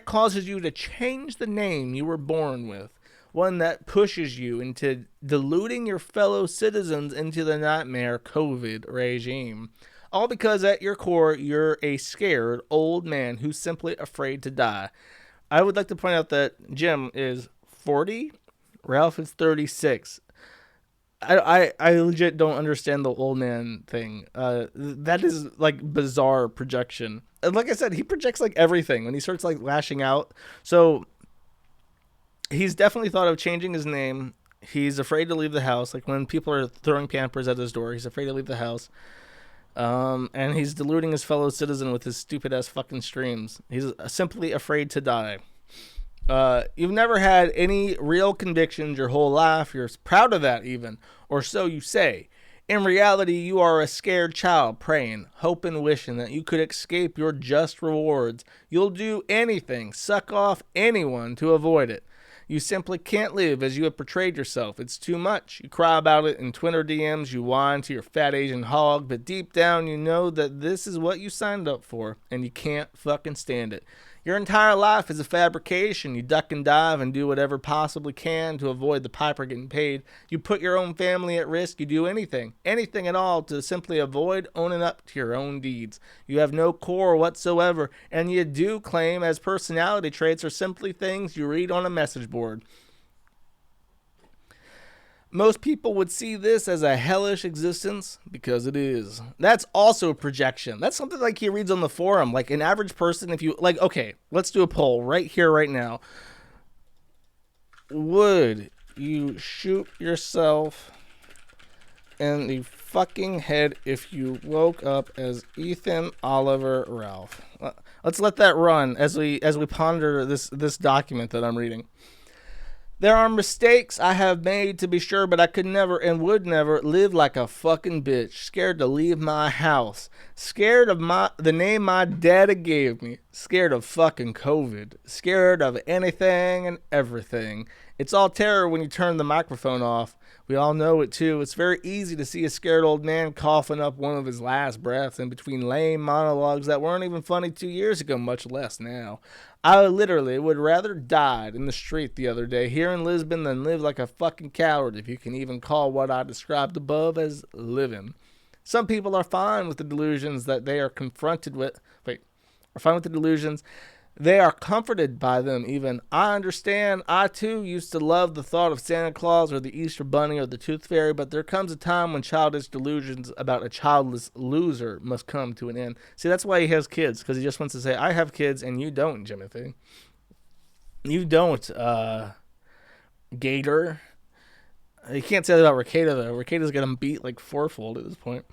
causes you to change the name you were born with. One that pushes you into deluding your fellow citizens into the nightmare COVID regime. All because at your core, you're a scared old man who's simply afraid to die. I would like to point out that Jim is 40, Ralph is 36. I legit don't understand the old man thing. That is like bizarre projection. And like I said, he projects like everything when he starts like lashing out. So he's definitely thought of changing his name. He's afraid to leave the house. Like when people are throwing Pampers at his door, he's afraid to leave the house. And he's deluding his fellow citizen with his stupid ass fucking streams. He's simply afraid to die. You've never had any real convictions your whole life. You're proud of that even, or so you say. In reality, you are a scared child praying, hoping, wishing that you could escape your just rewards. You'll do anything, suck off anyone to avoid it. You simply can't live as you have portrayed yourself. It's too much. You cry about it in Twitter DMs, you whine to your fat Asian hog, but deep down you know that this is what you signed up for, and you can't fucking stand it. Your entire life is a fabrication. You duck and dive and do whatever possibly can to avoid the piper getting paid. You put your own family at risk. You do anything at all to simply avoid owning up to your own deeds. You have no core whatsoever, and you do claim as personality traits are simply things you read on a message board. Most people would see this as a hellish existence because it is. That's also projection. That's something like he reads on the forum. Like an average person, if you like, okay, let's do a poll right here, right now. Would you shoot yourself in the fucking head if you woke up as Ethan Oliver Ralph? Let's let that run as we ponder this document that I'm reading. There are mistakes I have made, to be sure, but I could never and would never live like a fucking bitch. Scared to leave my house. Scared of the name my daddy gave me. Scared of fucking COVID. Scared of anything and everything. It's all terror when you turn the microphone off. We all know it too. It's very easy to see a scared old man coughing up one of his last breaths in between lame monologues that weren't even funny 2 years ago, much less now. I literally would rather died in the street the other day here in Lisbon than live like a fucking coward, if you can even call what I described above as living. Some people are fine with the delusions that they are confronted with. They are comforted by them even. I understand. I too used to love the thought of Santa Claus or the Easter Bunny or the Tooth Fairy, but there comes a time when childish delusions about a childless loser must come to an end. See, that's why he has kids, because he just wants to say, I have kids and you don't, Jimothy. You don't, Gator. You can't say that about Ricada, though. Ricada's got him beat like fourfold at this point.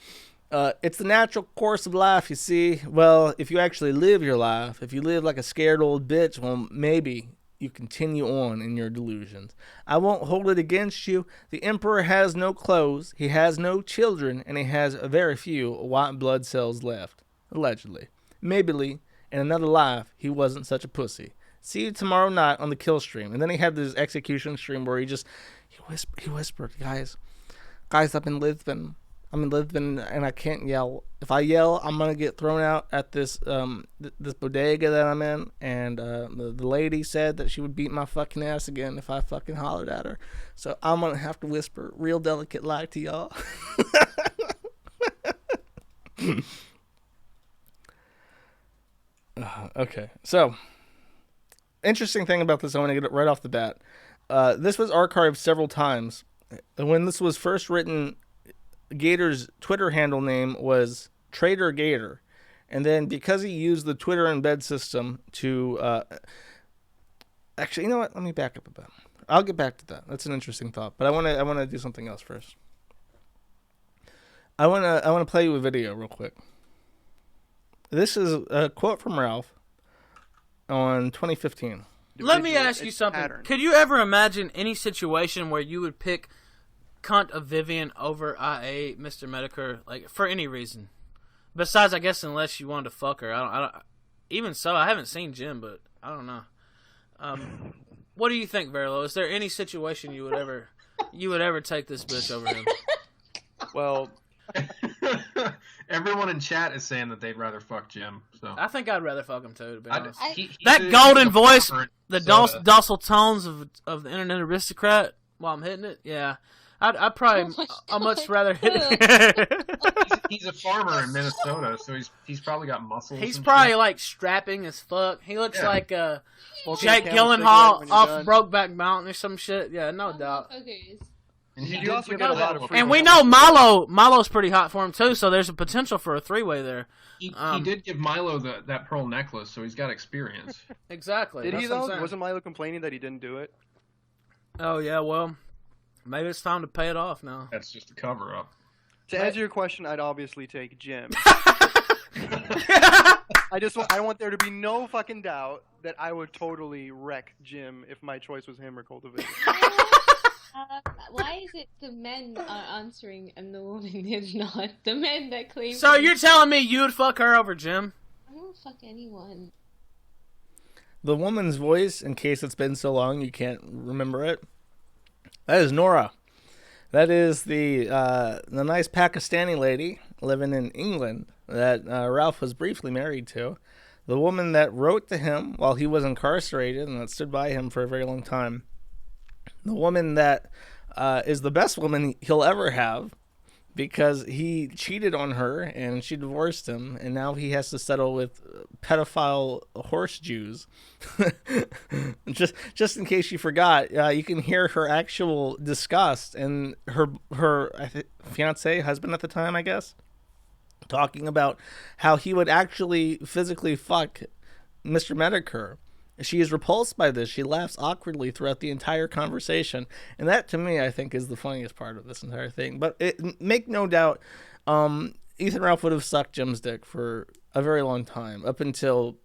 It's the natural course of life, you see. Well, if you actually live your life, if you live like a scared old bitch, well, maybe you continue on in your delusions. I won't hold it against you. The emperor has no clothes, he has no children, and he has very few white blood cells left. Allegedly. Maybe in another life, he wasn't such a pussy. See you tomorrow night on the kill stream. And then he had this execution stream where he whispered, guys, I'm in Lisbon and I can't yell. If I yell, I'm gonna get thrown out at this this bodega that I'm in. And the lady said that she would beat my fucking ass again if I fucking hollered at her. So I'm gonna have to whisper real delicate like to y'all. Okay, so interesting thing about this, I want to get it right off the bat. This was archived several times. When this was first written, Gator's Twitter handle name was Trader Gator. And then because he used the Twitter embed system to... actually, you know what? Let me back up a bit. I'll get back to that. That's an interesting thought. But I want to do something else first. I want to play you a video real quick. This is a quote from Ralph on 2015. Let me ask you something. Could you ever imagine any situation where you would pick cunt of Vivian over IA Mr. Medicare, like for any reason? Besides, I guess, unless you wanted to fuck her. I don't. Even so, I haven't seen Jim, but I don't know. What do you think, Verlo? Is there any situation you would ever take this bitch over him? Well, everyone in chat is saying that they'd rather fuck Jim. So I think I'd rather fuck him too. To be honest, he's that golden voice, the docile tones of the internet aristocrat while I'm hitting it. Yeah, I'd probably I'd much rather hit it. he's a farmer in Minnesota, so he's probably got muscles. He's probably shit. like strapping as fuck. He looks like Jake Gyllenhaal off Brokeback Mountain or some shit. Yeah, no doubt. And we know Milo's pretty hot for him too, so there's a potential for a three-way there. He did give Milo that pearl necklace, so he's got experience. Exactly. Did he though? Wasn't Milo complaining that he didn't do it? Oh yeah, well, maybe it's time to pay it off now. That's just a cover-up. To answer your question, I'd obviously take Jim. I want there to be no fucking doubt that I would totally wreck Jim if my choice was him or Cultivator. Why is it the men are answering and the woman is not? The men that claim. So you're telling me you'd fuck her over Jim? I won't fuck anyone. The woman's voice, in case it's been so long you can't remember it, that is Nora. That is the nice Pakistani lady living in England that Ralph was briefly married to. The woman that wrote to him while he was incarcerated and that stood by him for a very long time. The woman that is the best woman he'll ever have because he cheated on her and she divorced him, and now he has to settle with pedophile horse Jews. just in case you forgot, you can hear her actual disgust and her fiance, husband at the time, I guess, talking about how he would actually physically fuck Mr. Medicare. She is repulsed by this. She laughs awkwardly throughout the entire conversation. And that, to me, I think is the funniest part of this entire thing. But make no doubt, Ethan Ralph would have sucked Jim's dick for a very long time, up until,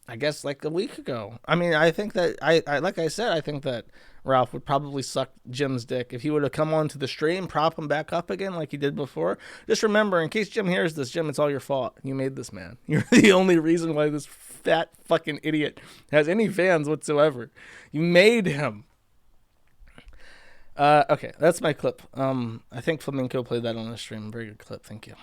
I guess, like a week ago. I mean, I think that, like I said, I think that Ralph would probably suck Jim's dick if he would have come onto the stream, prop him back up again like he did before. Just remember, in case Jim hears this, Jim, it's all your fault. You made this man. You're the only reason why this fat fucking idiot has any fans whatsoever. You made him. Okay, that's my clip. I think Flamenco played that on the stream. Very good clip. Thank you.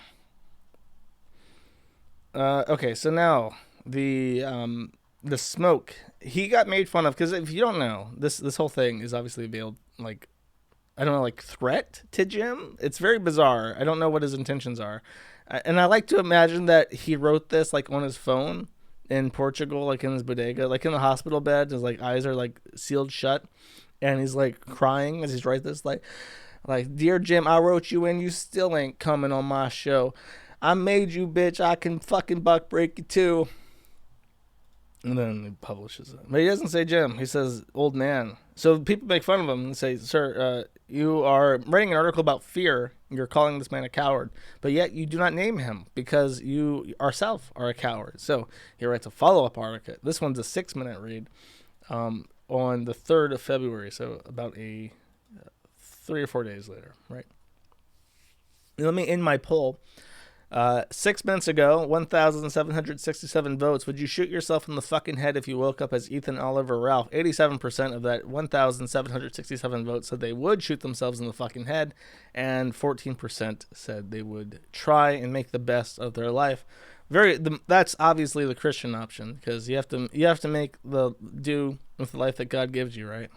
Okay, so now the smoke. He got made fun of because if you don't know, this whole thing is obviously veiled, like, I don't know, like threat to Jim. It's very bizarre. I don't know what his intentions are, and I like to imagine that he wrote this like on his phone in Portugal, like in his bodega, like in the hospital bed. His like eyes are like sealed shut, and he's like crying as he's writing this, like, dear Jim, I wrote you and you still ain't coming on my show. I made you, bitch. I can fucking buck break you too. And then he publishes it. But he doesn't say Jim. He says old man. So people make fun of him and say, sir, you are writing an article about fear. You're calling this man a coward. But yet you do not name him because you yourself are a coward. So he writes a follow-up article. This one's a 6-minute read on the 3rd of February. So about 3 or 4 days later, right? Let me end my poll. 6 months ago, 1,767 votes. Would you shoot yourself in the fucking head if you woke up as Ethan Oliver Ralph? 87% of that 1,767 votes said they would shoot themselves in the fucking head, and 14% said they would try and make the best of their life. That's obviously the Christian option, because you have to make the do with the life that God gives you, right?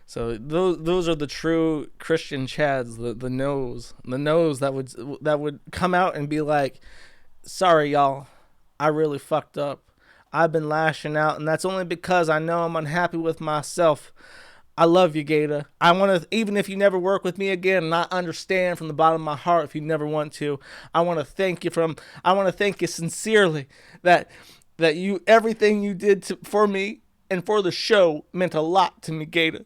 So those are the true Christian chads, the no's that would come out and be like, sorry y'all, I really fucked up. I've been lashing out, and that's only because I know I'm unhappy with myself. I love you, Gator. I want to, even if you never work with me again, and I understand from the bottom of my heart if you never want to, I want to thank you sincerely that you, everything you did for me and for the show meant a lot to me, Gator.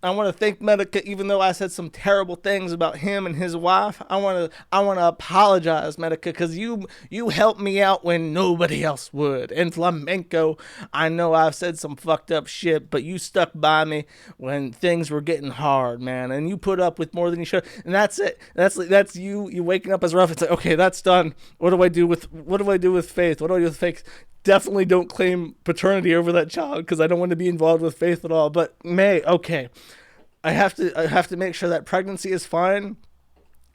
I want to thank Medica, even though I said some terrible things about him and his wife. I want to apologize, Medica, because you helped me out when nobody else would. And Flamenco, I know I've said some fucked up shit, but you stuck by me when things were getting hard, man. And you put up with more than you should. And that's it. That's you waking up as rough. It's like, okay, that's done. What do I do with Faith? What do I do with Faith? Definitely don't claim paternity over that child because I don't want to be involved with Faith at all. But May, okay, I have to make sure that pregnancy is fine,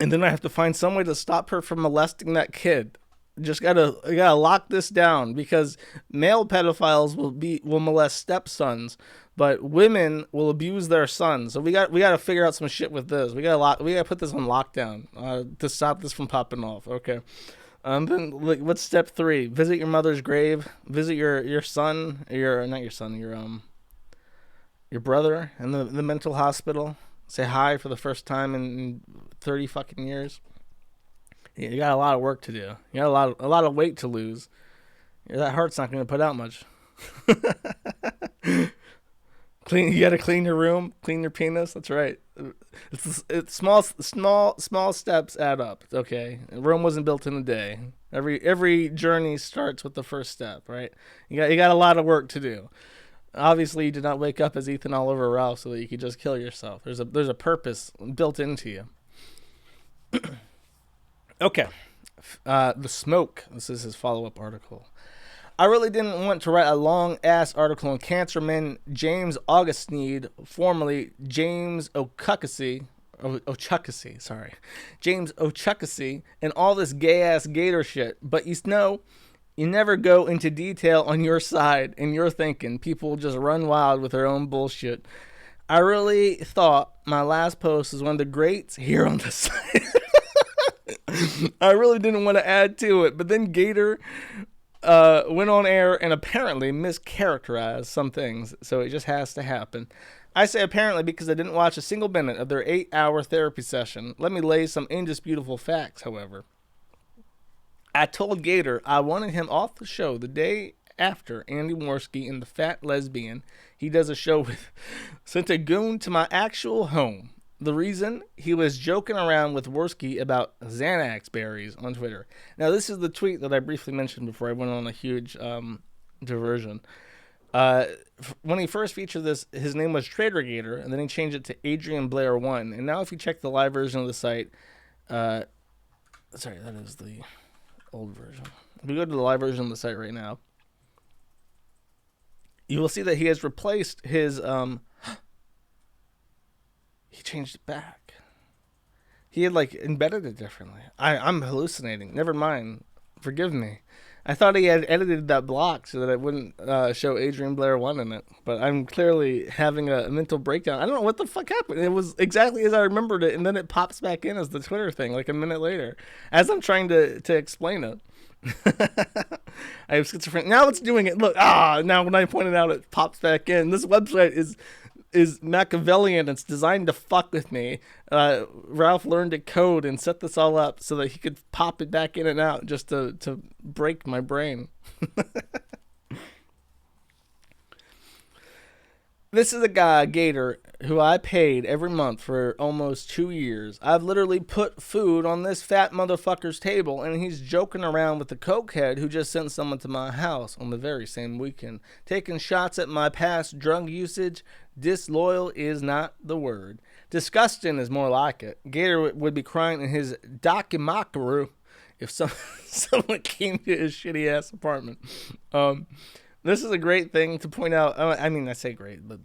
and then I have to find some way to stop her from molesting that kid. Just gotta lock this down because male pedophiles will molest stepsons, but women will abuse their sons. So we got to figure out some shit with this. We gotta put this on lockdown to stop this from popping off. Okay. Then what's step 3? Visit your mother's grave. Visit your son. Your brother in the mental hospital. Say hi for the first time in 30 fucking years. You got a lot of work to do. You got a lot of weight to lose. That heart's not going to put out much. You got to clean your room, clean your penis. That's right. It's small steps add up. Okay, Rome wasn't built in a day. Every journey starts with the first step, right? You got a lot of work to do. Obviously, you did not wake up as Ethan Oliver Ralph so that you could just kill yourself. There's a purpose built into you. Okay, The Smoke. This is his follow-up article. I really didn't want to write a long-ass article on cancer man James Augustine, formerly James O'Chuckasy, James O'Chuckasy, and all this gay-ass gator shit. But you know, you never go into detail on your side and your thinking. People just run wild with their own bullshit. I really thought my last post was one of the greats here on the site. I really didn't want to add to it, but then Gator went on air and apparently mischaracterized some things, so it just has to happen. I say apparently because I didn't watch a single minute of their 8-hour therapy session. Let me lay some indisputable facts, however. I told Gator I wanted him off the show the day after Andy Worski and the Fat Lesbian he does a show with sent a goon to my actual home. The reason? He was joking around with Worski about Xanax berries on Twitter. Now, this is the tweet that I briefly mentioned before I went on a huge diversion. When he first featured this, his name was Trader Gator, and then he changed it to Adrian Blair 1. And now if you check the live version of the site, sorry, that is the old version. If we go to the live version of the site right now, you will see that he has replaced his... He changed it back. He had embedded it differently. I'm hallucinating. Never mind. Forgive me. I thought he had edited that block so that it wouldn't show Adrian Blair 1 in it. But I'm clearly having a mental breakdown. I don't know what the fuck happened. It was exactly as I remembered it, and then it pops back in as the Twitter thing a minute later. As I'm trying to explain it. I have schizophrenia. Now it's doing it. Look, now when I point it out, it pops back in. This website is Machiavellian. It's designed to fuck with me. Ralph learned to code and set this all up so that he could pop it back in and out just to break my brain. This is a guy, Gator, who I paid every month for almost 2 years. I've literally put food on this fat motherfucker's table, and he's joking around with the cokehead who just sent someone to my house on the very same weekend, taking shots at my past drug usage. Disloyal is not the word. Disgusting is more like it. Gator would be crying in his Dakimakuru if someone came to his shitty-ass apartment. This is a great thing to point out. I mean, I say great, but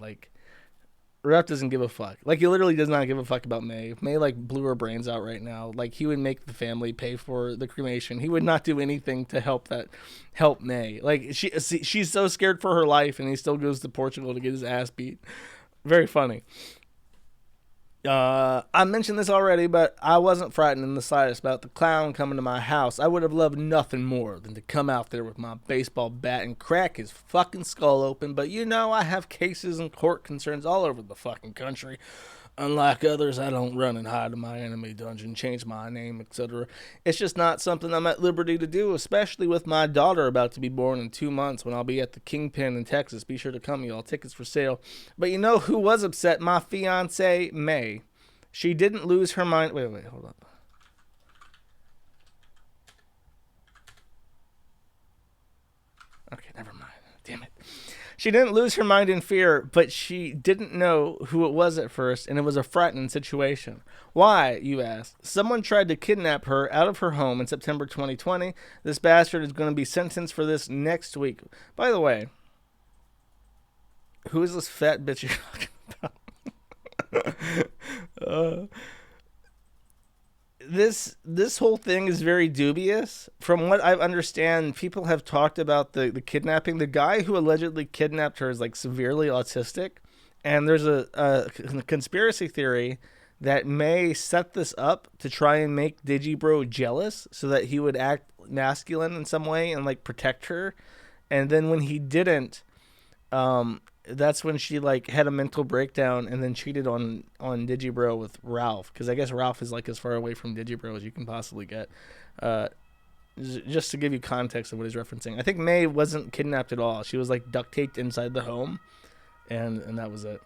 Ralph doesn't give a fuck. He literally does not give a fuck about May. If May blew her brains out right now, he would make the family pay for the cremation. He would not do anything to help May. She's so scared for her life, and he still goes to Portugal to get his ass beat. Very funny. I mentioned this already, but I wasn't frightened in the slightest about the clown coming to my house. I would have loved nothing more than to come out there with my baseball bat and crack his fucking skull open, but you know I have cases and court concerns all over the fucking country. Unlike others, I don't run and hide in my enemy dungeon, change my name, etc. It's just not something I'm at liberty to do, especially with my daughter about to be born in 2 months when I'll be at the Kingpin in Texas. Be sure to come, y'all. Tickets for sale. But you know who was upset? My fiance, May. She didn't lose her mind. Wait, hold up. Okay, never mind. Damn it. She didn't lose her mind in fear, but she didn't know who it was at first, and it was a frightening situation. Why, you ask? Someone tried to kidnap her out of her home in September 2020. This bastard is going to be sentenced for this next week. By the way, who is this fat bitch you're talking about? This whole thing is very dubious. From what I understand, people have talked about the kidnapping. The guy who allegedly kidnapped her is like severely autistic, and there's a conspiracy theory that May set this up to try and make Digibro jealous so that he would act masculine in some way and like protect her. And then when he didn't, that's when she like had a mental breakdown and then cheated on Digibro with Ralph, because I guess Ralph is like as far away from Digibro as you can possibly get. Just to give you context of what he's referencing, I think May wasn't kidnapped at all. She was like duct taped inside the home, and that was it.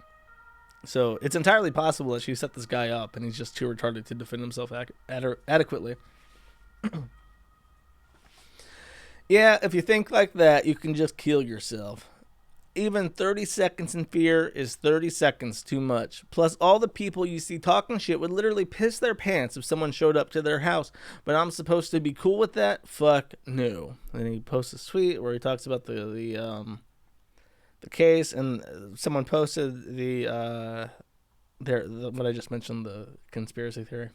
So it's entirely possible that she set this guy up and he's just too retarded to defend himself adequately. Yeah, if you think like that, you can just kill yourself. Even 30 seconds in fear is 30 seconds too much. Plus, all the people you see talking shit would literally piss their pants if someone showed up to their house. But I'm supposed to be cool with that? Fuck no. And he posts a tweet where he talks about the case, and someone posted what I just mentioned, the conspiracy theory.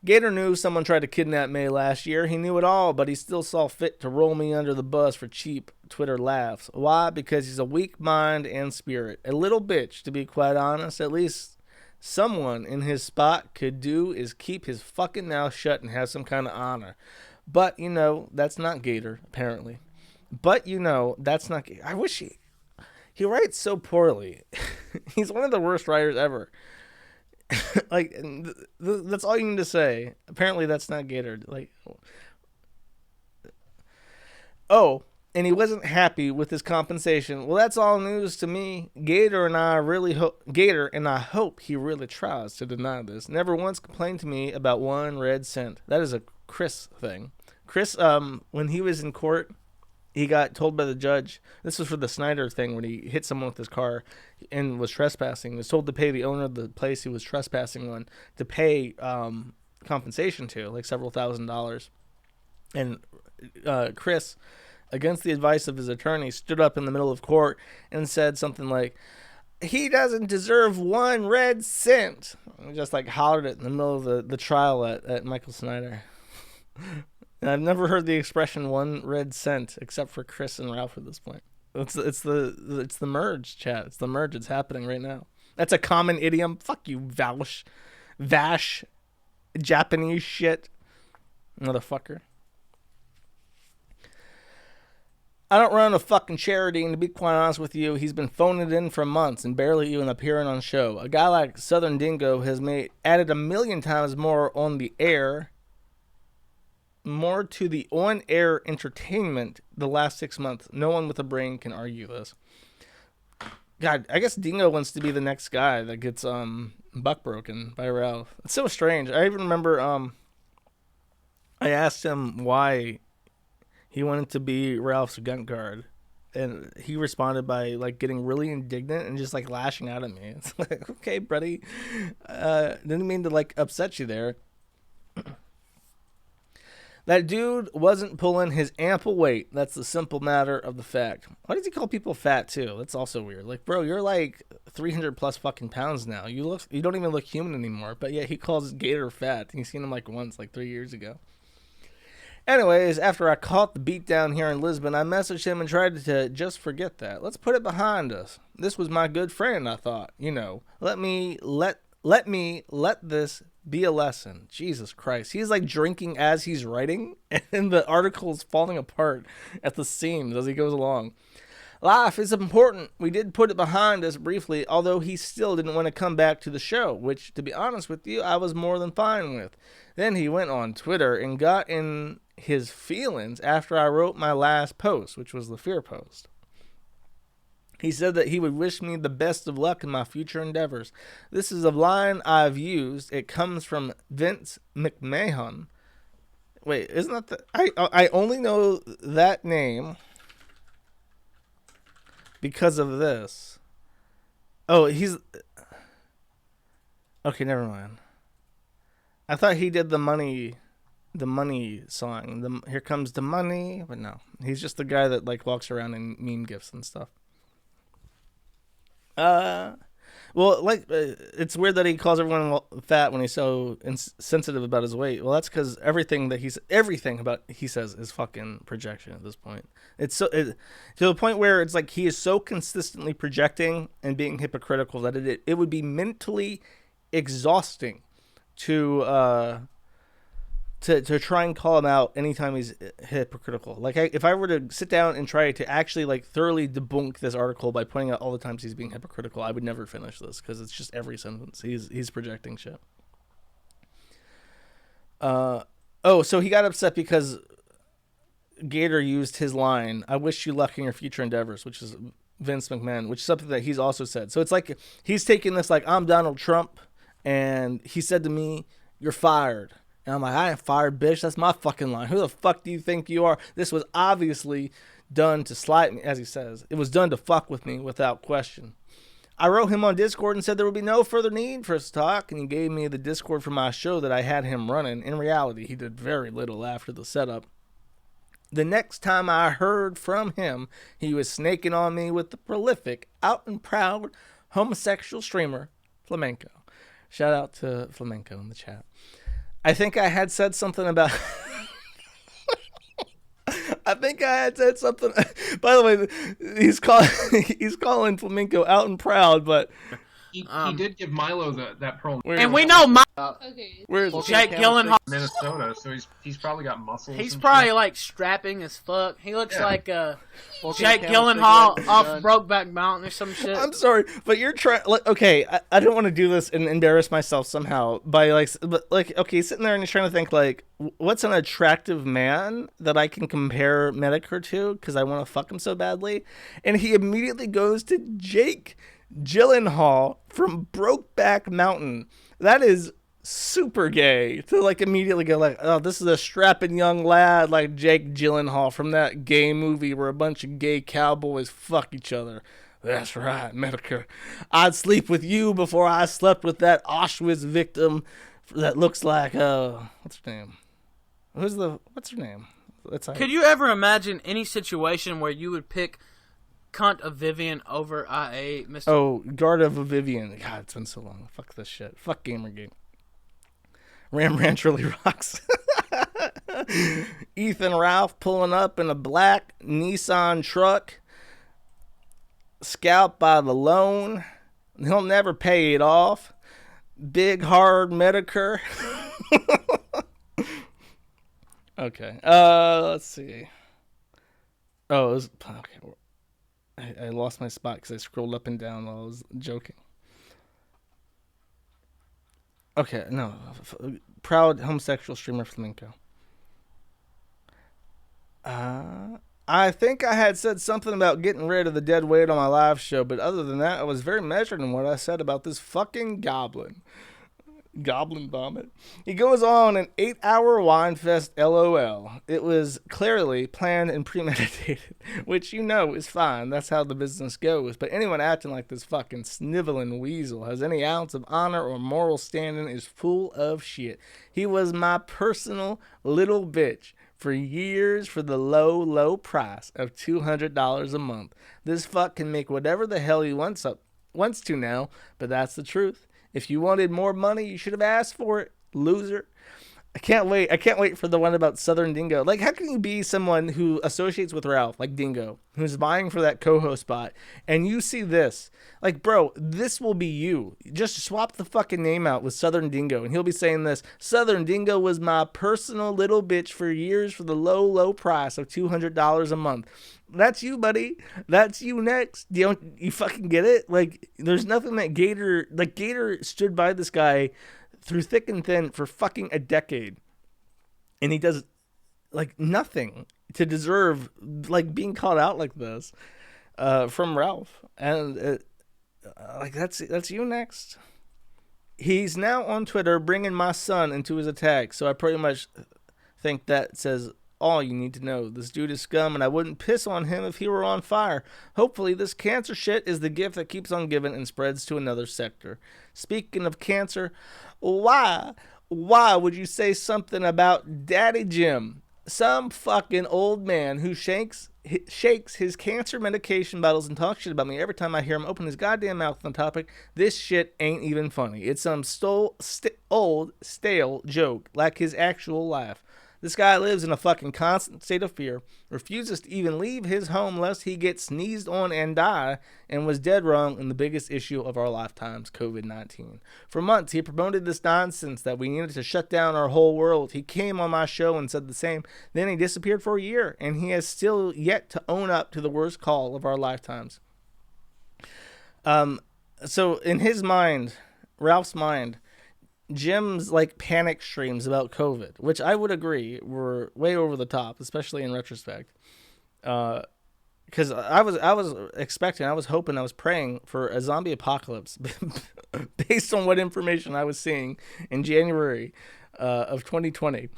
Gator knew someone tried to kidnap May last year. He knew it all, but he still saw fit to roll me under the bus for cheap Twitter laughs. Why? Because he's a weak mind and spirit. A little bitch, to be quite honest. At least someone in his spot could do is keep his fucking mouth shut and have some kind of honor. But, you know, that's not Gator, apparently. But, you know, that's not Gator. I wish he writes so poorly. He's one of the worst writers ever. Like, that's all you need to say. Apparently that's not Gator. Like, oh, and he wasn't happy with his compensation. Well, that's all news to me. Gator and I hope he really tries to deny this. Never once complained to me about 1 red cent. That is a Chris thing. Chris, when he was in court, he got told by the judge, this was for the Snyder thing when he hit someone with his car and was trespassing. He was told to pay the owner of the place he was trespassing on to pay compensation to, like several $1,000s. And Chris, against the advice of his attorney, stood up in the middle of court and said something like, he doesn't deserve 1 red cent. And just like hollered it in the middle of the trial at Michael Snyder. And I've never heard the expression 1 red cent except for Chris and Ralph at this point. It's the merge, chat. It's the merge. It's happening right now. That's a common idiom. Fuck you, Vash, Japanese shit, motherfucker. I don't run a fucking charity, and to be quite honest with you, he's been phoning it in for months and barely even appearing on show. A guy like Southern Dingo has added 1,000,000 times more on the air. More to the on-air entertainment the last 6 months. No one with a brain can argue this. God, I guess Dingo wants to be the next guy that gets buck broken by Ralph. It's so strange. I even remember I asked him why he wanted to be Ralph's gun guard, and he responded by like getting really indignant and just like lashing out at me. It's like, okay, buddy, didn't mean to like upset you there. That dude wasn't pulling his ample weight. That's the simple matter of the fact. Why does he call people fat too? That's also weird. Like, bro, you're like 300 plus fucking pounds now. You don't even look human anymore. But yeah, he calls Gator fat. He's seen him like once, like 3 years ago. Anyways, after I caught the beat down here in Lisbon, I messaged him and tried to just forget that. Let's put it behind us. This was my good friend, I thought. Let this be a lesson. Jesus Christ. He's like drinking as he's writing, and the article is falling apart at the seams as he goes along. Life is important. We did put it behind us briefly, although he still didn't want to come back to the show, which, to be honest with you, I was more than fine with. Then he went on Twitter and got in his feelings after I wrote my last post, which was the fear post. He said that he would wish me the best of luck in my future endeavors. This is a line I've used. It comes from Vince McMahon. Wait, isn't that the... I only know that name because of this. Oh, he's... Okay, never mind. I thought he did the money song. Here comes the money, but no. He's just the guy that like walks around in meme gifs and stuff. It's weird that he calls everyone fat when he's so sensitive about his weight. Well, that's because everything he says is fucking projection at this point. It's to the point where it's like he is so consistently projecting and being hypocritical that it would be mentally exhausting to try and call him out anytime he's hypocritical. Like, if I were to sit down and try to actually like thoroughly debunk this article by pointing out all the times he's being hypocritical, I would never finish this because it's just every sentence he's projecting shit. So he got upset because Gator used his line, "I wish you luck in your future endeavors," which is Vince McMahon, which is something that he's also said. So it's like he's taking this like, I'm Donald Trump, and he said to me, "You're fired." And I'm like, "I ain't fired, bitch. That's my fucking line. Who the fuck do you think you are?" This was obviously done to slight me, as he says. It was done to fuck with me without question. I wrote him on Discord and said there would be no further need for us to talk, and he gave me the Discord for my show that I had him running. In reality, he did very little after the setup. The next time I heard from him, he was snaking on me with the prolific, out and proud homosexual streamer, Flamenco. Shout out to Flamenco in the chat. I think I had said something about... By the way, he's calling Flamenco out and proud, but... He did give Milo that pearl. And we know Okay. Where's Jake Gyllenhaal? Minnesota, so he's probably got muscles. He's and probably shit. like strapping as fuck. He looks like Smoking Jake a camel Gyllenhaal cigarette, off done. Brokeback Mountain or some shit. I'm sorry, but you're trying... Okay, I don't want to do this and embarrass myself somehow by okay, sitting there and you're trying to think like, what's an attractive man that I can compare Medicare to because I want to fuck him so badly? And he immediately goes to Jake Gyllenhaal from Brokeback Mountain. That is super gay to like immediately go like, oh, this is a strapping young lad like Jake Gyllenhaal from that gay movie where a bunch of gay cowboys fuck each other. That's right, Medicare. I'd sleep with you before I slept with that Auschwitz victim that looks like what's her name? What's her name? Could you ever imagine any situation where you would pick Cunt of Vivian over IA, Mr. Oh, Guard of Vivian. God, it's been so long. Fuck this shit. Fuck Gamergate. Ram Ranch really rocks. Ethan Ralph pulling up in a black Nissan truck. Scalped by the loan. He'll never pay it off. Big hard Medicare. Okay. Let's see. Oh, it was... Okay. I lost my spot because I scrolled up and down while I was joking. Okay, no. Proud homosexual streamer Flamenco. I think I had said something about getting rid of the dead weight on my live show, but other than that, I was very measured in what I said about this fucking goblin. Goblin vomit. He goes on an 8-hour wine fest, LOL. It was clearly planned and premeditated, which you know is fine. That's how the business goes. But anyone acting like this fucking sniveling weasel has any ounce of honor or moral standing is full of shit. He was my personal little bitch for years for the low, low price of $200 a month. This fuck can make whatever the hell he wants to now, but that's the truth. If you wanted more money, you should have asked for it, loser. I can't wait. I can't wait for the one about Southern Dingo. Like, how can you be someone who associates with Ralph, like Dingo, who's vying for that co-host spot, and you see this? Like, bro, this will be you. Just swap the fucking name out with Southern Dingo, and he'll be saying this. Southern Dingo was my personal little bitch for years for the low, low price of $200 a month. That's you, buddy. That's you next. You fucking get it? Like, there's nothing that Gator stood by this guy through thick and thin for fucking a decade, and he does like nothing to deserve like being called out like this from Ralph. And like that's you next. He's now on Twitter bringing my son into his attack, so I pretty much think that says all you need to know. This dude is scum, and I wouldn't piss on him if he were on fire. Hopefully this cancer shit is the gift that keeps on giving and spreads to another sector. Speaking of cancer, why would you say something about Daddy Jim? Some fucking old man who shakes his cancer medication bottles and talks shit about me every time I hear him open his goddamn mouth on the topic. This shit ain't even funny. It's some old, stale joke, like his actual life. This guy lives in a fucking constant state of fear, refuses to even leave his home lest he get sneezed on and die, and was dead wrong in the biggest issue of our lifetimes, COVID-19. For months, he promoted this nonsense that we needed to shut down our whole world. He came on my show and said the same. Then he disappeared for a year, and he has still yet to own up to the worst call of our lifetimes. So in his mind, Ralph's mind, Jim's like panic streams about COVID, which I would agree were way over the top, especially in retrospect. Because I was expecting, I was hoping, I was praying for a zombie apocalypse based on what information I was seeing in January of 2020.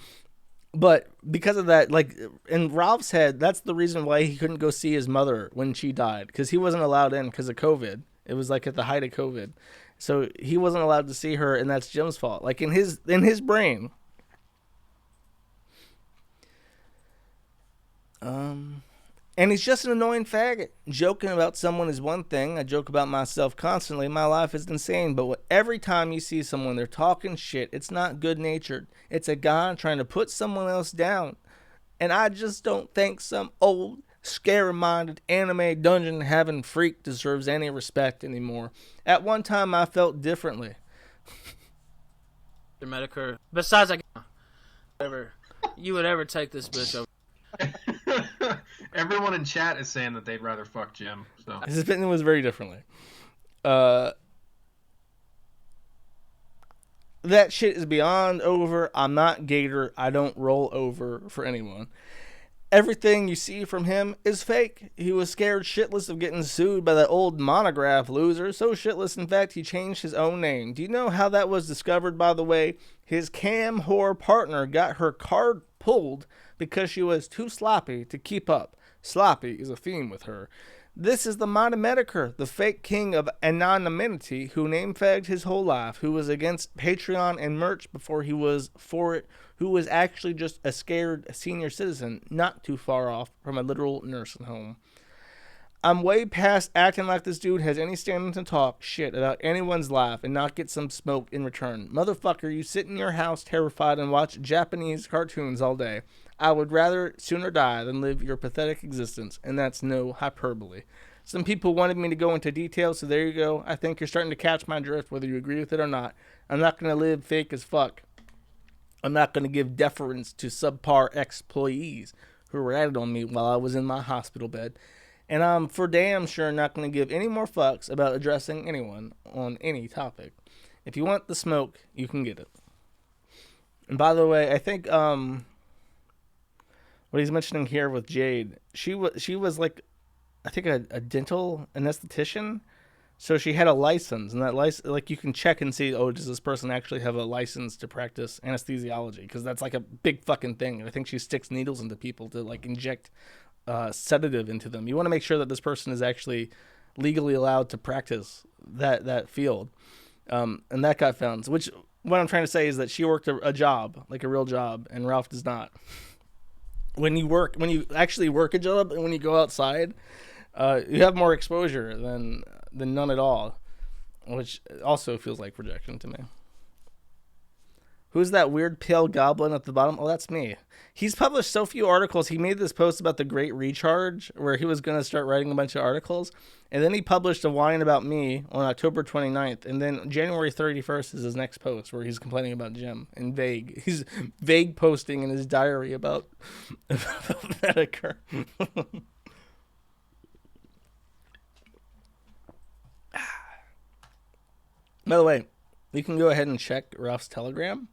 But because of that, like in Ralph's head, that's the reason why he couldn't go see his mother when she died, because he wasn't allowed in because of COVID. It was like at the height of COVID. So he wasn't allowed to see her, and that's Jim's fault. Like in his brain. And he's just an annoying faggot. Joking about someone is one thing. I joke about myself constantly. My life is insane. But every time you see someone, they're talking shit. It's not good-natured. It's a guy trying to put someone else down. And I just don't think some old, scary-minded anime dungeon-having freak deserves any respect anymore. At one time, I felt differently. Medicare. Besides, you would ever take this bitch over. Everyone in chat is saying that they'd rather fuck Jim. So His opinion was very differently. That shit is beyond over. I'm not Gator. I don't roll over for anyone. Everything you see from him is fake. He was scared shitless of getting sued by that old Monograph loser. So shitless, in fact, he changed his own name. Do you know how that was discovered, by the way? His cam whore partner got her card pulled because she was too sloppy to keep up. Sloppy is a theme with her. This is the mighty Medicare, the fake king of anonymity who name-fagged his whole life, who was against Patreon and merch before he was for it, who was actually just a scared senior citizen, not too far off from a literal nursing home. I'm way past acting like this dude has any standing to talk shit about anyone's life and not get some smoke in return. Motherfucker, you sit in your house terrified and watch Japanese cartoons all day. I would rather sooner die than live your pathetic existence, and that's no hyperbole. Some people wanted me to go into detail, so there you go. I think you're starting to catch my drift, whether you agree with it or not. I'm not going to live fake as fuck. I'm not going to give deference to subpar ex-employees who ratted on me while I was in my hospital bed. And I'm for damn sure not going to give any more fucks about addressing anyone on any topic. If you want the smoke, you can get it. And by the way, I think what he's mentioning here with Jade, she was like, I think a dental anesthetician. So she had a license, and that license, like, you can check and see, oh, does this person actually have a license to practice anesthesiology? Because that's like a big fucking thing. And I think she sticks needles into people to like inject sedative into them. You want to make sure that this person is actually legally allowed to practice that field. And that got found. Which, what I'm trying to say is that she worked a job, like a real job, and Ralph does not. When you actually work a job and when you go outside, you have more exposure than none at all, which also feels like projection to me. Who's that weird pale goblin at the bottom? Oh, that's me. He's published so few articles. He made this post about the Great Recharge where he was going to start writing a bunch of articles. And then he published a whine about me on October 29th. And then January 31st is his next post where he's complaining about Jim and vague. He's vague posting in his diary about Medicare. By the way, you can go ahead and check Ralph's Telegram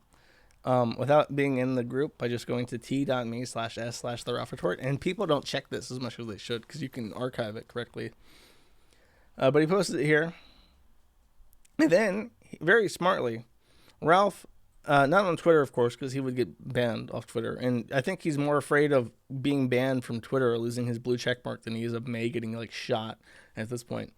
without being in the group by just going to t.me/s/the Ralph Retort. And people don't check this as much as they should because you can archive it correctly. But he posted it here. And then, very smartly, Ralph, not on Twitter, of course, because he would get banned off Twitter. And I think he's more afraid of being banned from Twitter or losing his blue check mark than he is of May getting like shot at this point.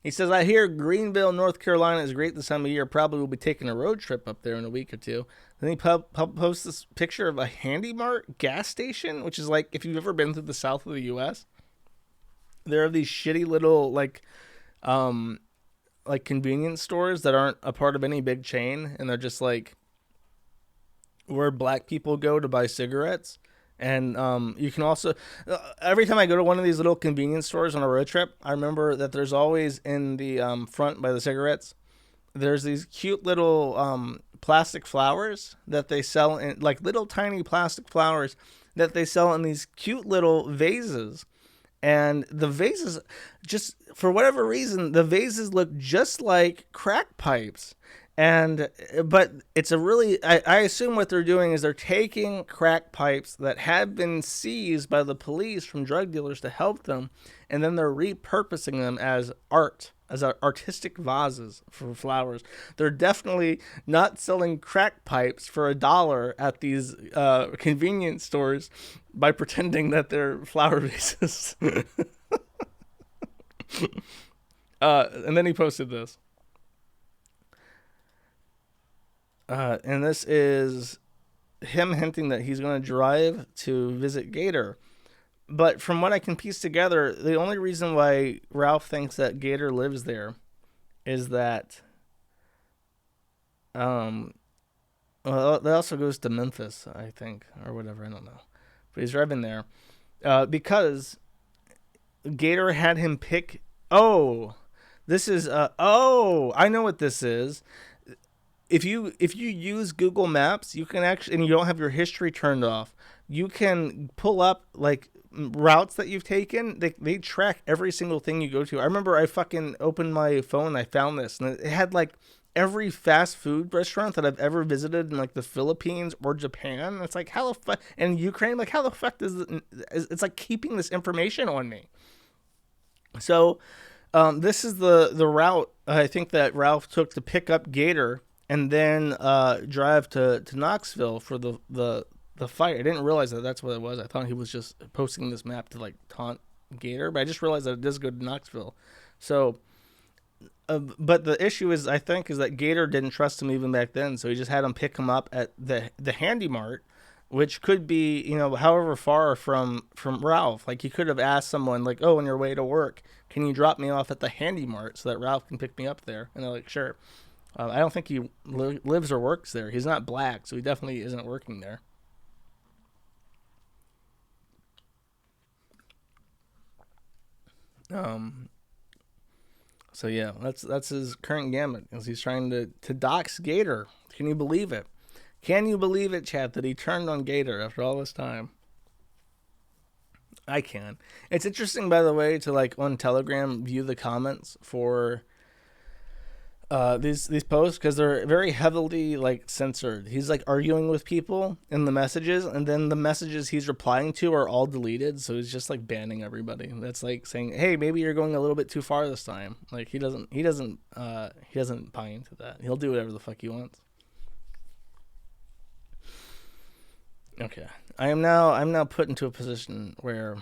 He says, I hear Greenville, North Carolina is great this time of year. Probably will be taking a road trip up there in a week or two. Then he posts this picture of a Handy Mart gas station, which is like, if you've ever been to the south of the U.S., there are these shitty little, like convenience stores that aren't a part of any big chain. And they're just like where black people go to buy cigarettes. And you can also, every time I go to one of these little convenience stores on a road trip, I remember that there's always in the front by the cigarettes, there's these cute little plastic flowers that they sell in, like little tiny plastic flowers that they sell in these cute little vases. And the vases, just for whatever reason, the vases look just like crack pipes. But it's a really, I assume what they're doing is they're taking crack pipes that have been seized by the police from drug dealers to help them, and then they're repurposing them as art, as artistic vases for flowers. They're definitely not selling crack pipes for $1 at these convenience stores by pretending that they're flower vases. And then he posted this. And this is him hinting that he's going to drive to visit Gator. But from what I can piece together, the only reason why Ralph thinks that Gator lives there is that, well, that also goes to Memphis, I think, or whatever, I don't know. But he's driving there because Gator had him pick, I know what this is. If you use Google Maps, you can actually, and you don't have your history turned off, you can pull up like routes that you've taken. They track every single thing you go to. I remember I fucking opened my phone and I found this, and it had like every fast food restaurant that I've ever visited in like the Philippines or Japan. And it's like, how the fuck, and Ukraine, like how the fuck does it's like keeping this information on me. So this is the route I think that Ralph took to pick up Gator and then drive to Knoxville for the fight. I didn't realize that that's what it was. I thought he was just posting this map to like taunt Gator, but I just realized that it does go to Knoxville. So, but the issue is, I think, is that Gator didn't trust him even back then, so he just had him pick him up at the Handy Mart, which could be, however far from Ralph. Like he could have asked someone like, oh, on your way to work, can you drop me off at the Handy Mart so that Ralph can pick me up there? And they're like, sure. I don't think he lives or works there. He's not black, so he definitely isn't working there. So yeah, that's his current gambit, as he's trying to dox Gator. Can you believe it? Can you believe it, chat, that he turned on Gator after all this time? I can. It's interesting, by the way, to like on Telegram view the comments for these posts, because they're very heavily like censored. He's like arguing with people in the messages, and then the messages he's replying to are all deleted, so he's just like banning everybody. That's like saying, hey, maybe you're going a little bit too far this time. Like he doesn't buy into that. He'll do whatever the fuck he wants. Okay, I'm now put into a position where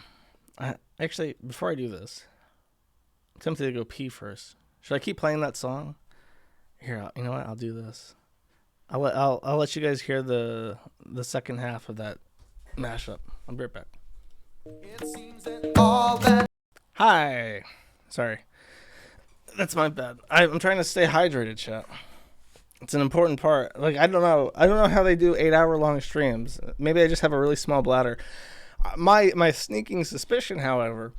before I do this, I'm tempted to go pee first. Should I keep playing that song? Here, you know what? I'll do this. I'll let you guys hear the second half of that mashup. I'll be right back. Hi. Sorry. That's my bad. I'm trying to stay hydrated, chat. It's an important part. Like, I don't know how they do 8-hour long streams. Maybe I just have a really small bladder. My sneaking suspicion, however,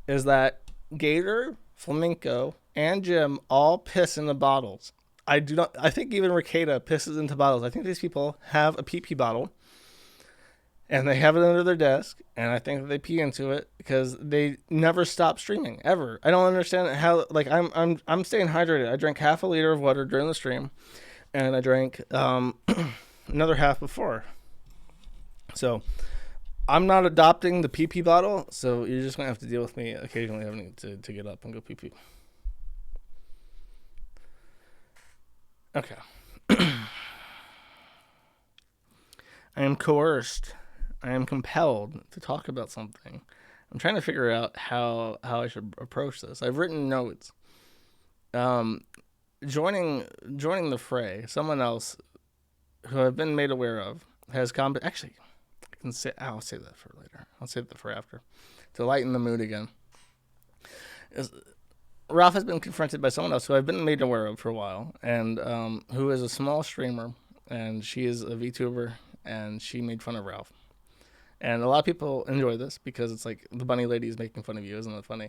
is that Gator, Flamenco, and Jim all piss in the bottles. I think even Ricada pisses into bottles. I think these people have a pee bottle, and they have it under their desk, and I think that they pee into it because they never stop streaming ever. I don't understand how. Like, I'm staying hydrated. I drank half a liter of water during the stream, and I drank another half before. So I'm not adopting the pee bottle. So you're just gonna have to deal with me occasionally having to get up and go pee. Okay. I am coerced. I am compelled to talk about something. I'm trying to figure out how I should approach this. I've written notes. Joining the fray, someone else who I've been made aware of has come. Actually, I'll save that for later. I'll save that for after, to lighten the mood again. Ralph has been confronted by someone else who I've been made aware of for a while, and who is a small streamer, and she is a VTuber, and she made fun of Ralph. And a lot of people enjoy this because it's like the bunny lady is making fun of you. Isn't that funny?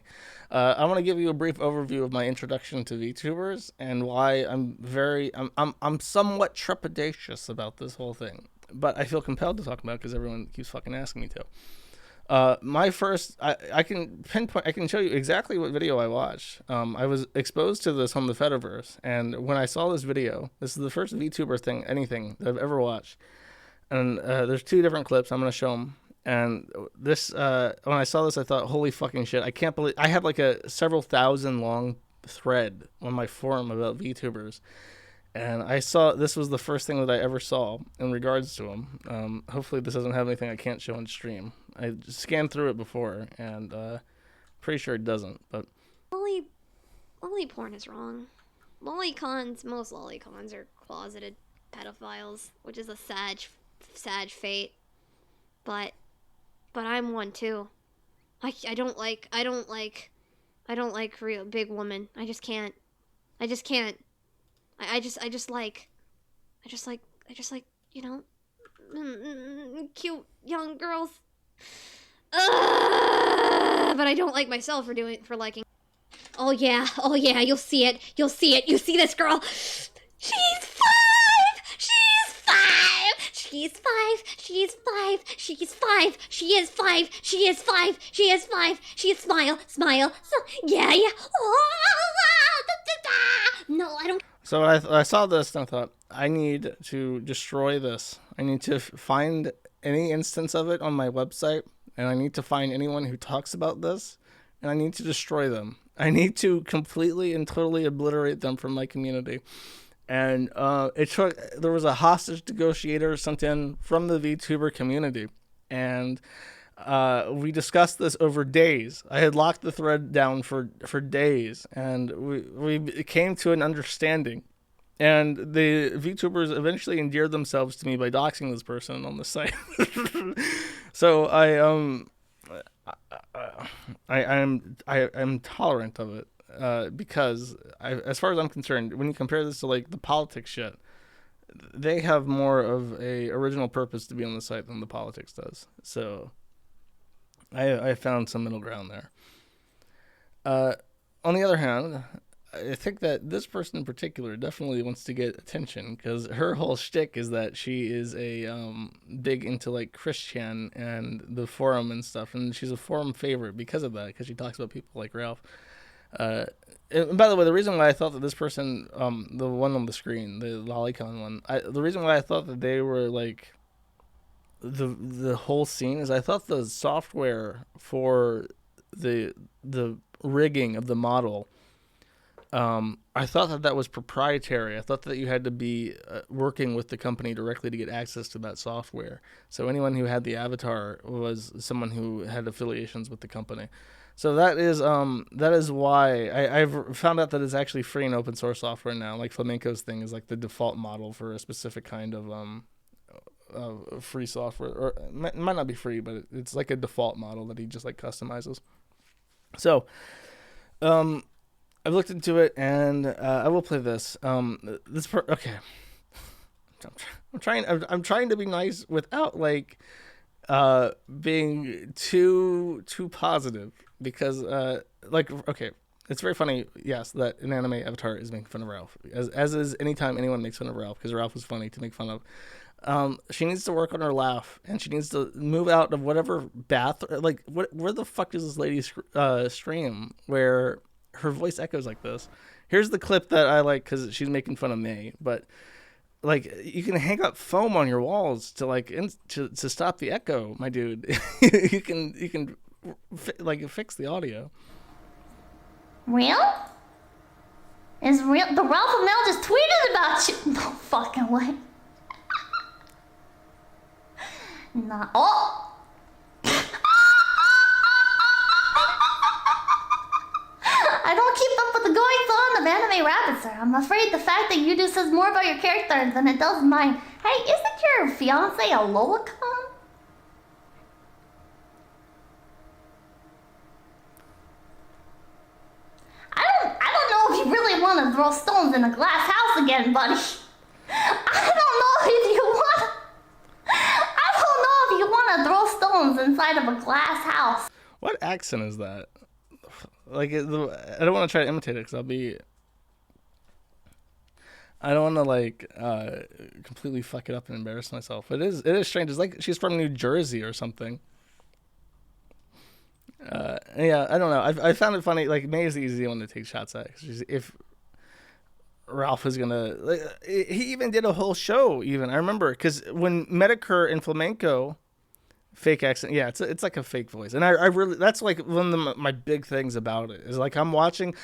I want to give you a brief overview of my introduction to VTubers and why I'm somewhat trepidatious about this whole thing, but I feel compelled to talk about it because everyone keeps fucking asking me to. My first, I can pinpoint, I can show you exactly what video I watched. I was exposed to this on the Fediverse, and when I saw this video, this is the first VTuber anything that I've ever watched. And there's 2 different clips. I'm going to show them. And this, when I saw this, I thought, holy fucking shit. I can't believe, I have like a several thousand long thread on my forum about VTubers. And I saw, this was the first thing that I ever saw in regards to them. Hopefully this doesn't have anything I can't show on stream. I scanned through it before, and pretty sure it doesn't. But lolly porn is wrong. Most lolicons are closeted pedophiles, which is a sad fate. But I'm one too. I don't like real big women. I just can't. I just like, you know, cute young girls. But I don't like myself for liking. Oh yeah, you'll see it. You see this girl? She's 5! Smile. So, yeah. No, I don't. So I saw this and I thought, I need to destroy this. I need to find any instance of it on my website, and I need to find anyone who talks about this, and I need to destroy them. I need to completely and totally obliterate them from my community. And there was a hostage negotiator sent in from the VTuber community, and we discussed this over days. I had locked the thread down for days, and we came to an understanding. And the VTubers eventually endeared themselves to me by doxing this person on the site. So I'm tolerant of it. Because as far as I'm concerned, when you compare this to like the politics shit, they have more of a original purpose to be on the site than the politics does. So I found some middle ground there. On the other hand, I think that this person in particular definitely wants to get attention because her whole shtick is that she is a big into like Christian and the forum and stuff, and she's a forum favorite because of that, because she talks about people like Ralph. And by the way, the reason why I thought that this person, the one on the screen, the lolicon one, the reason why I thought that they were like the whole scene is I thought the software for the rigging of the model, I thought that was proprietary. I thought that you had to be working with the company directly to get access to that software. So anyone who had the avatar was someone who had affiliations with the company. So that is why I've found out that it's actually free and open source software now. Like Flamenco's thing is like the default model for a specific kind of free software, or it might not be free, but it's like a default model that he just like customizes. So, I've looked into it, and I will play this. Okay. I'm trying to be nice without like being too positive, because okay, it's very funny, yes, that an anime avatar is making fun of Ralph, as is anytime anyone makes fun of Ralph, because Ralph was funny to make fun of. She needs to work on her laugh, and she needs to move out of whatever bath, like where the fuck is this lady stream where her voice echoes like this. Here's the clip that I like because she's making fun of May, but like you can hang up foam on your walls to like to stop the echo, my dude. you can like fix the audio. Real? Is real? The Ralph of Mel just tweeted about you. No fucking way. Nah. Oh. I don't keep up with the goings on of anime rabbits, sir. I'm afraid the fact that you do says more about your character than it does mine. Hey, isn't your fiance a lolicon? I don't know if you really want to throw stones in a glass house again, buddy. I don't know if you want to throw stones inside of a glass house. What accent is that? Like, I don't want to try to imitate it because I don't want to like completely fuck it up and embarrass myself. It is strange. It's like she's from New Jersey or something. Yeah, I don't know. I found it funny. Like, May is the easy one to take shots at. If Ralph is gonna, like, he even did a whole show. Even I remember because when Medicare and Flamenco. Fake accent, yeah, it's like a fake voice, and I really, that's like one of my big things about it is like I watched one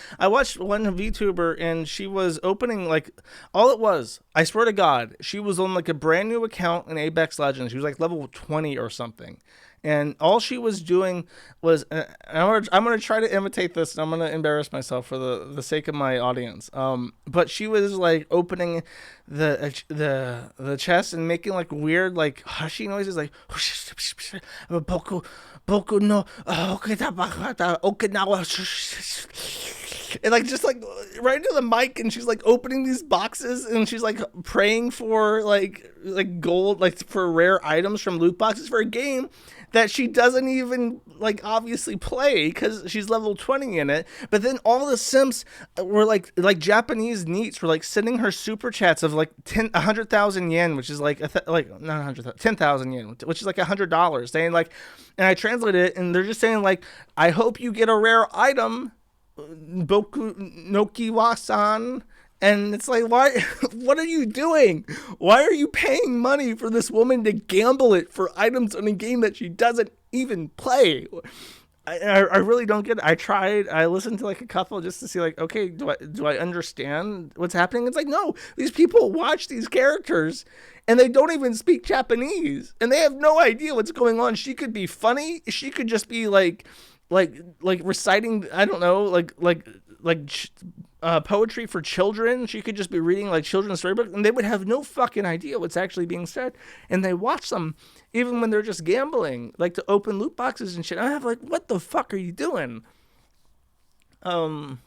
VTuber, and she was opening, like, all it was, I swear to God, she was on like a brand new account in Apex Legends. She was like level 20 or something, and all she was doing was, I'm gonna try to imitate this, and I'm gonna embarrass myself for the sake of my audience. But she was like opening the chest and making like weird like hushy noises, like boku no Okinawa, and like just like right into the mic, and she's like opening these boxes, and she's like praying for like gold, like for rare items from loot boxes for a game that she doesn't even like obviously play because she's level 20 in it. But then all the simps were like Japanese neats were like sending her super chats of like 100,000 yen, which is like not 100,000, 10,000 yen, which is like $100, saying like, and I translated it, and they're just saying like, I hope you get a rare item, Boku Nokiwa-san. And it's like, why? What are you doing? Why are you paying money for this woman to gamble it for items in a game that she doesn't even play? I really don't get it. I listened to like a couple just to see like, okay, do I understand what's happening? It's like, no, these people watch these characters and they don't even speak Japanese and they have no idea what's going on. She could be funny. She could just be like reciting, I don't know, poetry for children. She could just be reading like children's storybooks, and they would have no fucking idea what's actually being said. And they watch them even when they're just gambling, like to open loot boxes and shit. I have like, what the fuck are you doing? Yeah,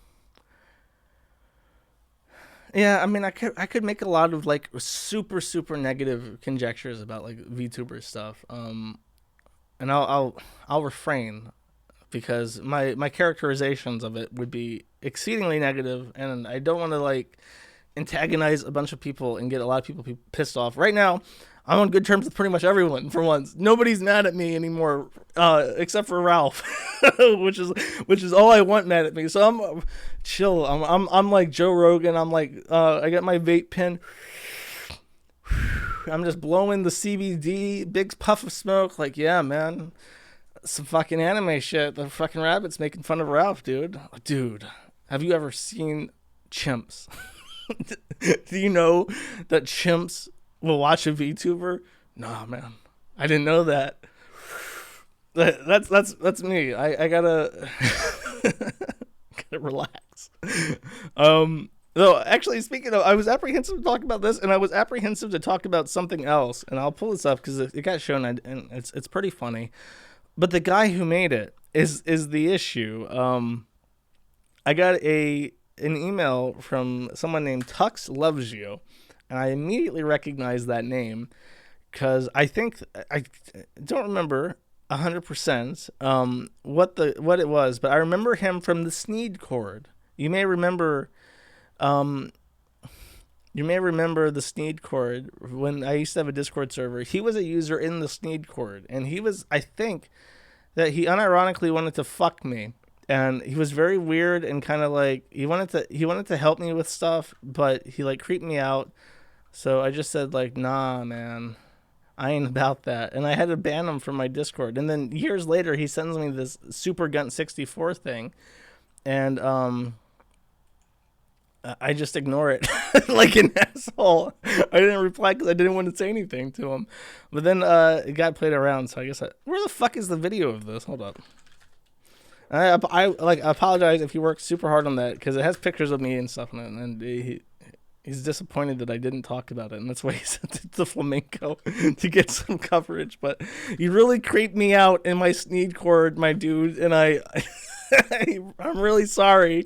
I mean, I could make a lot of like super negative conjectures about like VTuber stuff. And I'll refrain, because my characterizations of it would be exceedingly negative, and I don't want to like antagonize a bunch of people and get a lot of people pissed off. Right now, I'm on good terms with pretty much everyone for once. Nobody's mad at me anymore, except for Ralph, which is all I want mad at me. So I'm chill. I'm like Joe Rogan. I'm like I got my vape pen. I'm just blowing the CBD, big puff of smoke. Like, yeah, man. Some fucking anime shit. The fucking rabbit's making fun of Ralph, dude. Dude, have you ever seen chimps? Do you know that chimps will watch a VTuber? Nah, man. I didn't know that. That's me. I gotta relax. Though, actually, speaking of, I was apprehensive to talk about this, and I was apprehensive to talk about something else, and I'll pull this up because it got shown, and it's pretty funny. But the guy who made it is the issue. I got a an email from someone named Tux Loves You, and I immediately recognized that name because I think I don't remember 100% what it was, but I remember him from the Sneed Chord. You may remember the Sneed Chord when I used to have a Discord server. He was a user in the Sneed Chord, and I think that he unironically wanted to fuck me. And he was very weird and kind of like he wanted to help me with stuff, but he like creeped me out. So I just said like, nah, man, I ain't about that. And I had to ban him from my Discord. And then years later, he sends me this Super Gunt 64 thing, and I just ignore it like an asshole. I didn't reply because I didn't want to say anything to him. But then it got played around, so I guess where the fuck is the video of this? Hold up. I apologize if he worked super hard on that because it has pictures of me and stuff in it, and he's disappointed that I didn't talk about it, and that's why he sent it to Flamenco to get some coverage. But you really creeped me out in my Sneed Chord, my dude, and I'm really sorry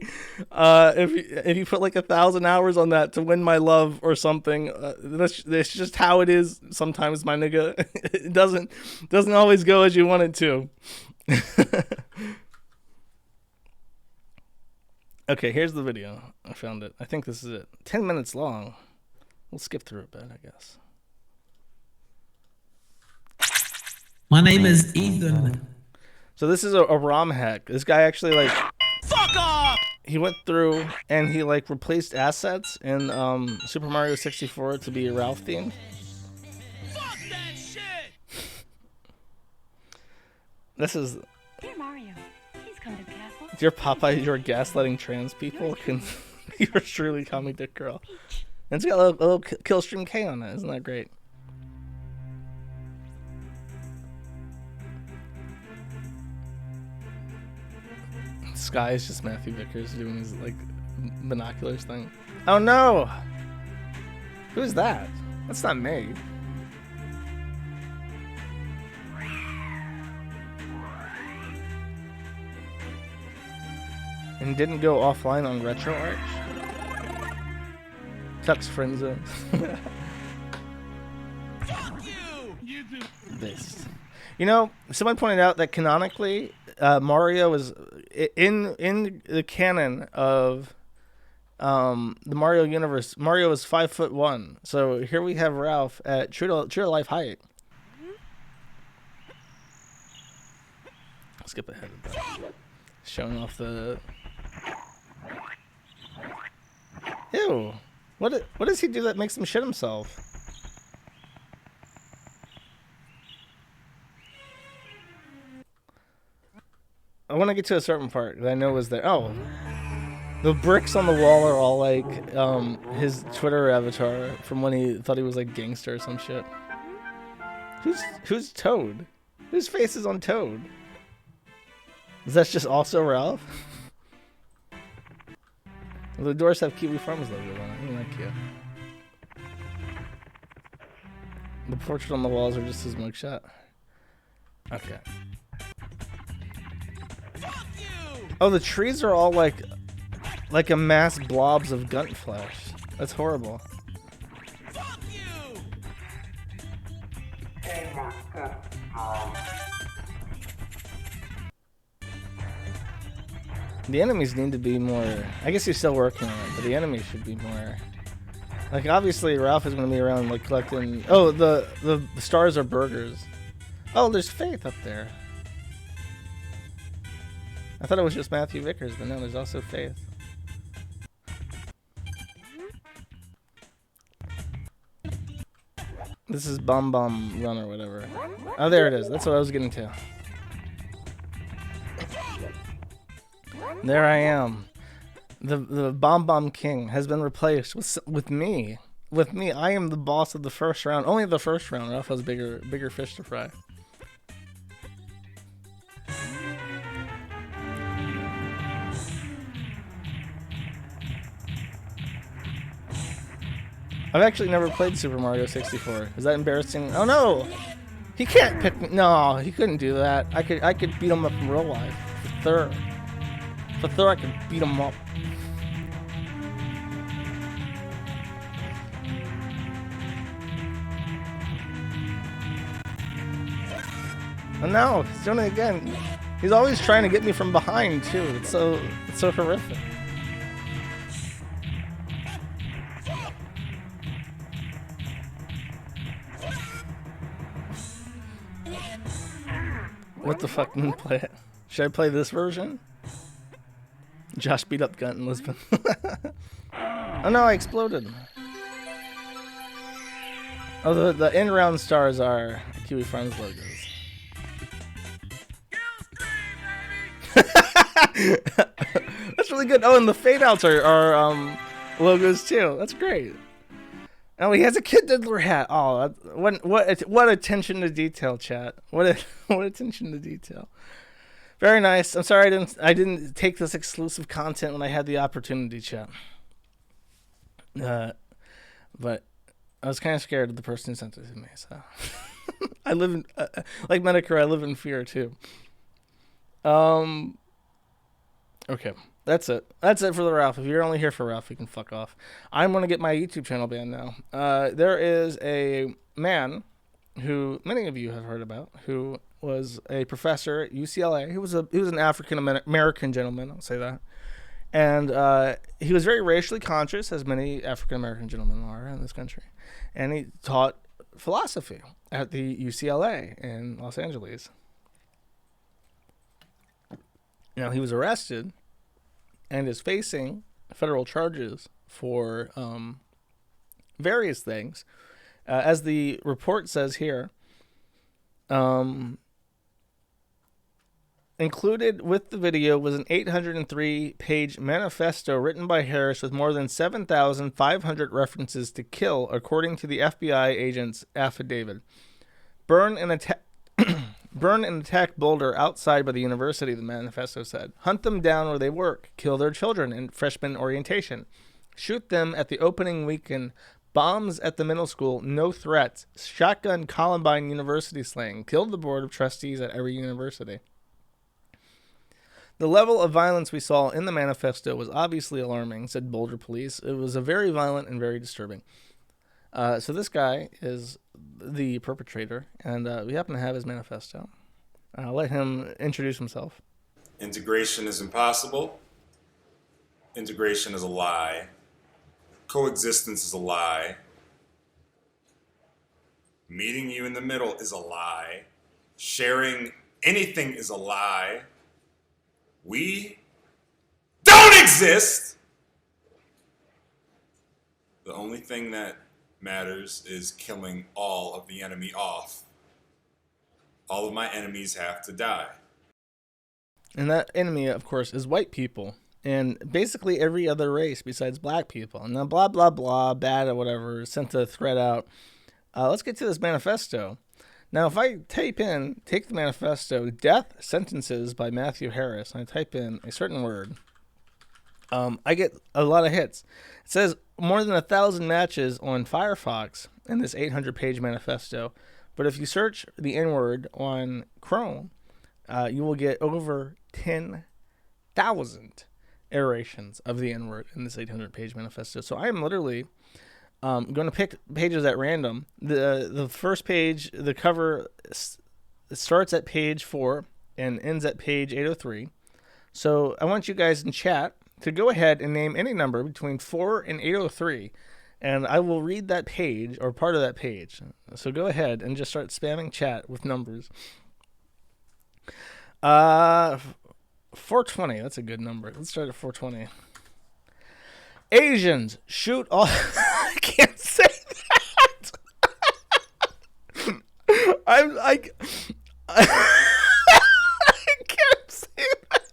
if you put like 1,000 hours on that to win my love or something. That's just how it is sometimes, my nigga. It doesn't always go as you want it to. Okay, here's the video. I found it. I think this is it. 10 minutes long. We'll skip through it, but I guess. My name is Ethan. So this is a ROM hack. This guy actually like Fuck off! He went through and he like replaced assets in Super Mario 64 to be Ralph themed. Fuck that shit! This is Dear Mario, please come to the castle. Dear Popeye, you're gaslighting trans people. You're truly call me Dick Girl. And it's got a little Killstream K on it. Isn't that great? Sky is just Matthew Vickers doing his like binoculars thing. Oh no! Who's that? That's not me. And didn't go offline on RetroArch? Tux Friendzone. This. You know, someone pointed out that canonically, Mario is in the canon of the Mario universe. Mario is 5'1", so here we have Ralph at true to life height. Skip ahead of that. Showing off the. Ew! What does he do that makes him shit himself? I want to get to a certain part that I know was there. Oh, the bricks on the wall are all like his Twitter avatar from when he thought he was like gangster or some shit. Who's Toad? Whose face is on Toad? Is that just also Ralph? Well, the doors have Kiwi Farms logo on it. Isn't that cute? The portrait on the walls are just his mugshot. Okay. Oh, the trees are all like a mass blobs of gunt flesh. That's horrible. The enemies need to be more. I guess you're still working on it, but the enemies should be more. Like obviously, Ralph is going to be around like collecting. Oh, the stars are burgers. Oh, there's Faith up there. I thought it was just Matthew Vickers, but no, there's also Faith. This is Bum Bum Run or whatever. Oh, there it is. That's what I was getting to. There I am. The Bomb Bomb King has been replaced with me. With me, I am the boss of the first round. Only the first round. Ralph has bigger fish to fry. I've actually never played Super Mario 64. Is that embarrassing? Oh no! He can't pick me. No, he couldn't do that. I could beat him up in real life. For Thur, I could beat him up. Oh no, he's doing it again. He's always trying to get me from behind too. It's so horrific. What the fuck? Play it. Should I play this version? Josh beat up Gunt in Lisbon. Oh no, I exploded. Oh, the in-round stars are Kiwi Farms logos. That's really good. Oh, and the fade-outs are logos too. That's great. Oh, he has a Kid Diddler hat. Oh, what attention to detail, chat. What attention to detail. Very nice. I'm sorry I didn't take this exclusive content when I had the opportunity, chat. But I was kind of scared of the person who sent it to me. So I live in like Medicare. I live in fear too. Okay. That's it. That's it for the Ralph. If you're only here for Ralph, you can fuck off. I'm going to get my YouTube channel banned now. There is a man who many of you have heard about who was a professor at UCLA. He was an African American gentleman, I'll say that. And he was very racially conscious, as many African American gentlemen are in this country. And he taught philosophy at the UCLA in Los Angeles. Now, he was arrested and is facing federal charges for various things. As the report says here, included with the video was an 803-page manifesto written by Harris with more than 7,500 references to kill, according to the FBI agent's affidavit. Burn and attack Boulder outside by the university, the manifesto said. Hunt them down where they work. Kill their children in freshman orientation. Shoot them at the opening weekend. Bombs at the middle school. No threats. Shotgun Columbine University slaying. Killed the board of trustees at every university. The level of violence we saw in the manifesto was obviously alarming, said Boulder police. It was a very violent and very disturbing. So this guy is the perpetrator, and we happen to have his manifesto. I'll let him introduce himself. Integration is impossible. Integration is a lie. Coexistence is a lie. Meeting you in the middle is a lie. Sharing anything is a lie. We don't exist. The only thing that matters is killing all of the enemy off. All of my enemies have to die. And that enemy, of course, is white people. And basically every other race besides black people. And then blah, blah, blah, bad or whatever, sent the thread out. Let's get to this manifesto. Now, if I take the manifesto, death sentences by Matthew Harris, and I type in a certain word, I get a lot of hits. It says more than 1,000 matches on Firefox in this 800-page manifesto. But if you search the N-word on Chrome, you will get over 10,000 iterations of the N-word in this 800-page manifesto. So I am literally going to pick pages at random. The first page, the cover starts at page 4 and ends at page 803. So I want you guys in chat to go ahead and name any number between 4 and 803, and I will read that page or part of that page. So go ahead and just start spamming chat with numbers. 420, that's a good number. Let's start at 420. Asians shoot all. I can't say that. I can't say that.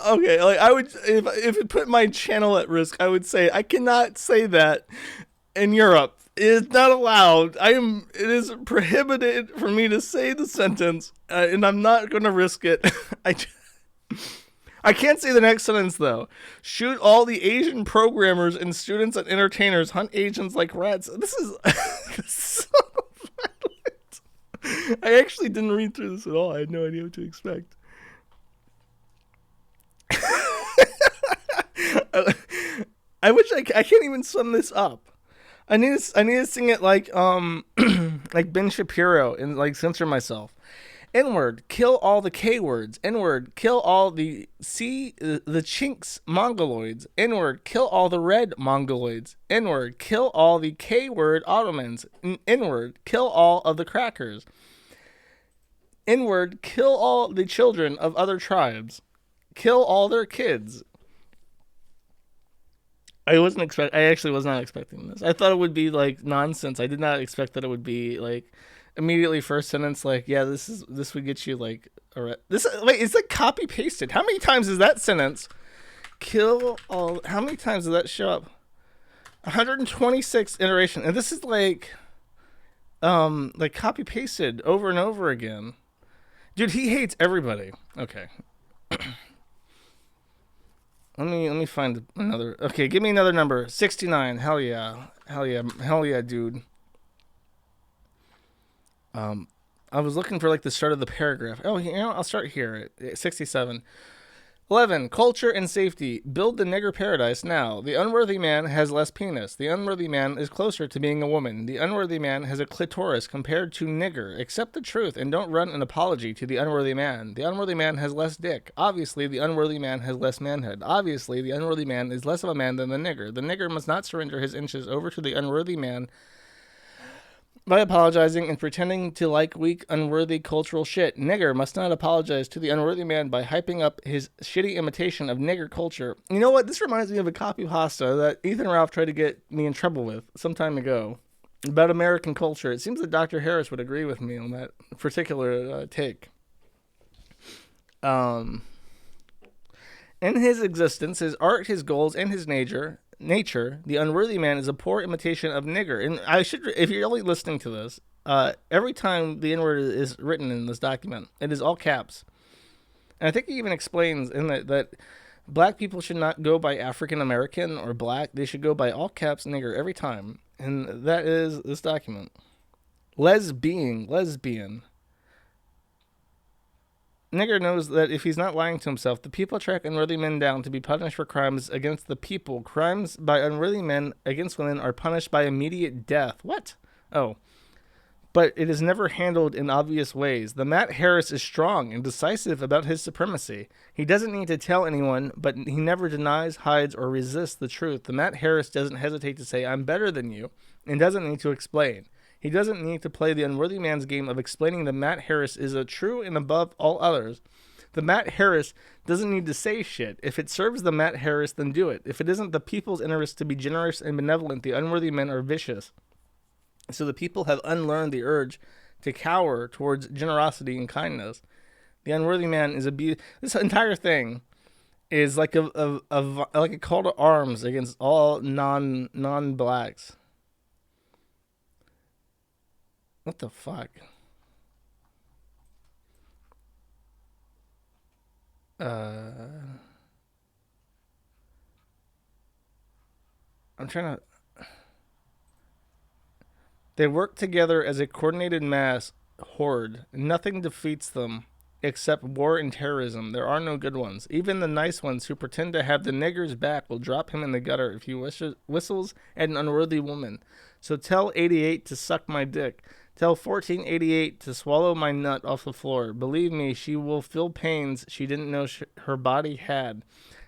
Okay, like I would, if it put my channel at risk, I would say I cannot say that in Europe. It is not allowed. It is prohibited for me to say the sentence, and I'm not going to risk it. I can't say the next sentence, though. Shoot all the Asian programmers and students and entertainers. Hunt Asians like rats. This is so violent. I actually didn't read through this at all. I had no idea what to expect. I wish I can't even sum this up. I need to sing it like like Ben Shapiro and like censor myself. N-word, kill all the K-words. N-word, kill all the chinks mongoloids. N-word, kill all the red mongoloids. N-word, kill all the K-word Ottomans. N-word, kill all of the crackers. N-word, kill all the children of other tribes. Kill all their kids. I actually was not expecting this. I thought it would be like nonsense. I did not expect that it would be like immediately first sentence like, yeah, this would get you like wait, it's like copy pasted. How many times is that sentence? Kill all. How many times does that show up? 126 iteration, and this is like copy pasted over and over again. Dude, he hates everybody. Okay. Let me find another. Okay, give me another number. 69. Hell yeah. Hell yeah. Hell yeah, dude. I was looking for like the start of the paragraph. Oh, I'll start here at 67. 11. Culture and safety. Build the nigger paradise now. The unworthy man has less penis. The unworthy man is closer to being a woman. The unworthy man has a clitoris compared to nigger. Accept the truth and don't run an apology to the unworthy man. The unworthy man has less dick. Obviously, the unworthy man has less manhood. Obviously, the unworthy man is less of a man than the nigger. The nigger must not surrender his inches over to the unworthy man by apologizing and pretending to like weak, unworthy cultural shit. Nigger must not apologize to the unworthy man by hyping up his shitty imitation of nigger culture. You know what? This reminds me of a copy pasta that Ethan Ralph tried to get me in trouble with some time ago about American culture. It seems that Dr. Harris would agree with me on that particular take. In his existence, his art, his goals, and his nature, the unworthy man is a poor imitation of nigger. And I should, if you're only listening to this, every time the N-word is written in this document, it is all caps. And I think he even explains in that black people should not go by African American or black. They should go by all caps nigger every time. And that is this document. Lesbian. Nigger knows that if he's not lying to himself, the people track unworthy men down to be punished for crimes against the people. Crimes by unworthy men against women are punished by immediate death. What? Oh. But it is never handled in obvious ways. The Matt Harris is strong and decisive about his supremacy. He doesn't need to tell anyone, but he never denies, hides, or resists the truth. The Matt Harris doesn't hesitate to say, I'm better than you, and doesn't need to explain. He doesn't need to play the unworthy man's game of explaining that Matt Harris is a true and above all others. The Matt Harris doesn't need to say shit. If it serves the Matt Harris, then do it. If it isn't the people's interest to be generous and benevolent, the unworthy men are vicious. So the people have unlearned the urge to cower towards generosity and kindness. The unworthy man is this entire thing is like a call to arms against all non-blacks. What the fuck? I'm trying to... They work together as a coordinated mass horde. Nothing defeats them except war and terrorism. There are no good ones. Even the nice ones who pretend to have the nigger's back will drop him in the gutter if he whistles at an unworthy woman. So tell 88 to suck my dick. Tell 1488 to swallow my nut off the floor. Believe me, she will feel pains she didn't know her body had.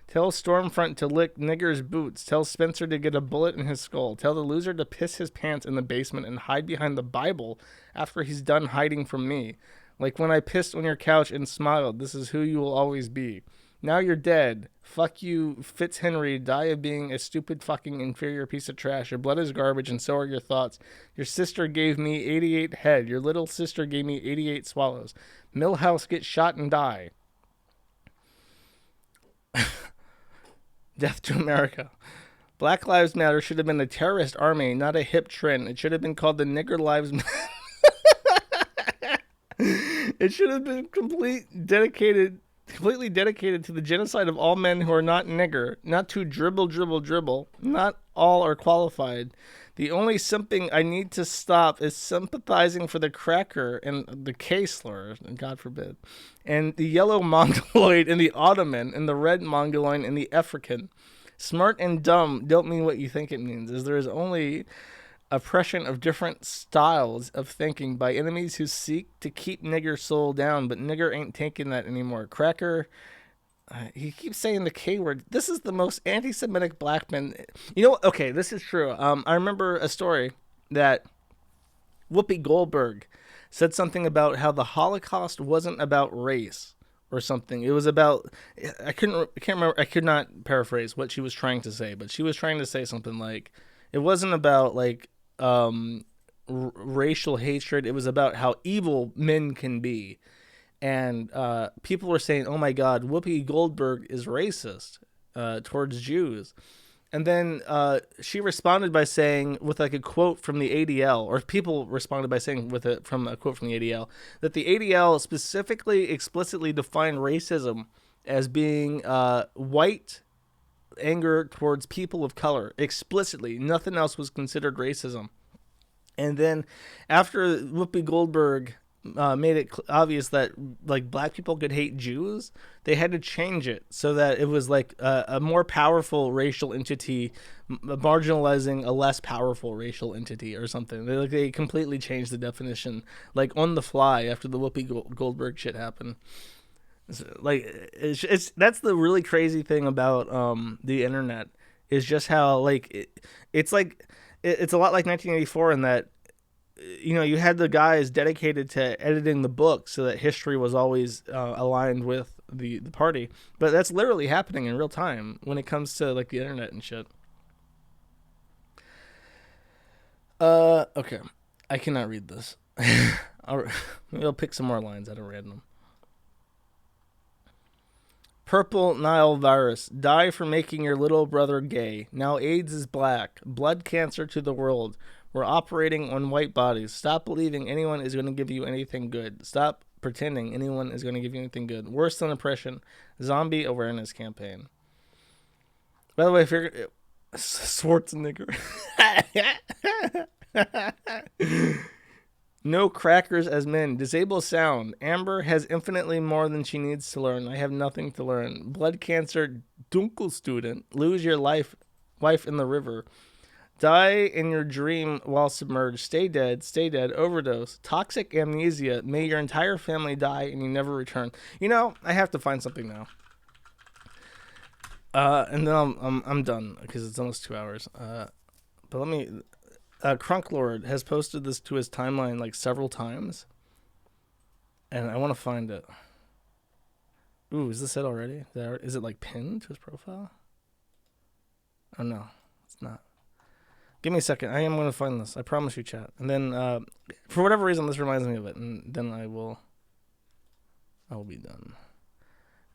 Tell Stormfront to lick nigger's boots. Tell Spencer to get a bullet in his skull. Tell the loser to piss his pants in the basement and hide behind the Bible after he's done hiding from me. Like when I pissed on your couch and smiled, this is who you will always be. Now you're dead. Fuck you, Fitzhenry. Die of being a stupid fucking inferior piece of trash. Your blood is garbage and so are your thoughts. Your sister gave me 88 head. Your little sister gave me 88 swallows. Millhouse get shot and die. Death to America. Black Lives Matter should have been a terrorist army, not a hip trend. It should have been called the Nigger Lives Matter. It should have been completely dedicated to the genocide of all men who are not nigger, not to dribble. Not all are qualified. The only simping I need to stop is sympathizing for the cracker and the K slur, God forbid, and the yellow mongoloid and the Ottoman and the red mongoloid and the African. Smart and dumb don't mean what you think it means, as there is only oppression of different styles of thinking by enemies who seek to keep nigger soul down, but nigger ain't taking that anymore. Cracker, he keeps saying the K word. This is the most anti-Semitic black man. You know, okay, this is true. I remember a story that Whoopi Goldberg said something about how the Holocaust wasn't about race or something. It was about, I can't remember, I could not paraphrase what she was trying to say, but she was trying to say something like, it wasn't about like racial hatred. It was about how evil men can be. And people were saying, oh my God, Whoopi Goldberg is racist towards Jews. And then she responded by saying, with like a quote from the ADL, or people responded by saying from a quote from the ADL, that the ADL specifically, explicitly defined racism as being white anger towards people of color. Explicitly. Nothing else was considered racism. And then after Whoopi Goldberg made it obvious that like black people could hate Jews, they had to change it so that it was like a more powerful racial entity marginalizing a less powerful racial entity or something. They completely changed the definition like on the fly after the Whoopi Goldberg shit happened. Like it's that's the really crazy thing about the internet is just how like it's a lot like 1984 in that, you know, you had the guys dedicated to editing the book so that history was always aligned with the party. But that's literally happening in real time when it comes to like the internet and shit. Okay. I cannot read this. I'll pick some more lines out of random. Purple Nile virus. Die for making your little brother gay. Now AIDS is black. Blood cancer to the world. We're operating on white bodies. Stop believing anyone is going to give you anything good. Stop pretending anyone is going to give you anything good. Worse than oppression. Zombie awareness campaign. By the way, if you're Schwarzenegger. No crackers as men. Disable sound. Amber has infinitely more than she needs to learn. I have nothing to learn. Blood cancer. Dunkel student. Lose your wife in the river. Die in your dream while submerged. Stay dead. Overdose. Toxic amnesia. May your entire family die and you never return. You know, I have to find something now. And then I'm done because it's almost 2 hours. But let me. Crunklord has posted this to his timeline like several times, and I want to find it. Ooh, is this it already? Is it like pinned to his profile? Oh no, it's not. Give me a second. I am going to find this. I promise you, chat. And then, for whatever reason, this reminds me of it, and then I will be done.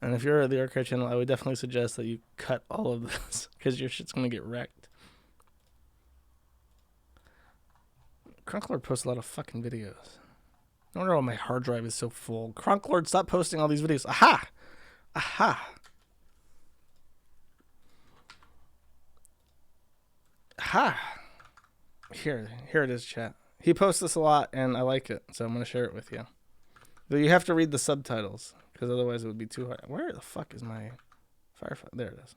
And if you're at the Archive channel, I would definitely suggest that you cut all of this, because your shit's going to get wrecked. Crunklord posts a lot of fucking videos. I wonder why my hard drive is so full. Crunklord, stop posting all these videos. Aha! Aha! Aha! Here it is, chat. He posts this a lot, and I like it, so I'm going to share it with you. Though you have to read the subtitles, because otherwise it would be too hard. Where the fuck is my Firefox? There it is.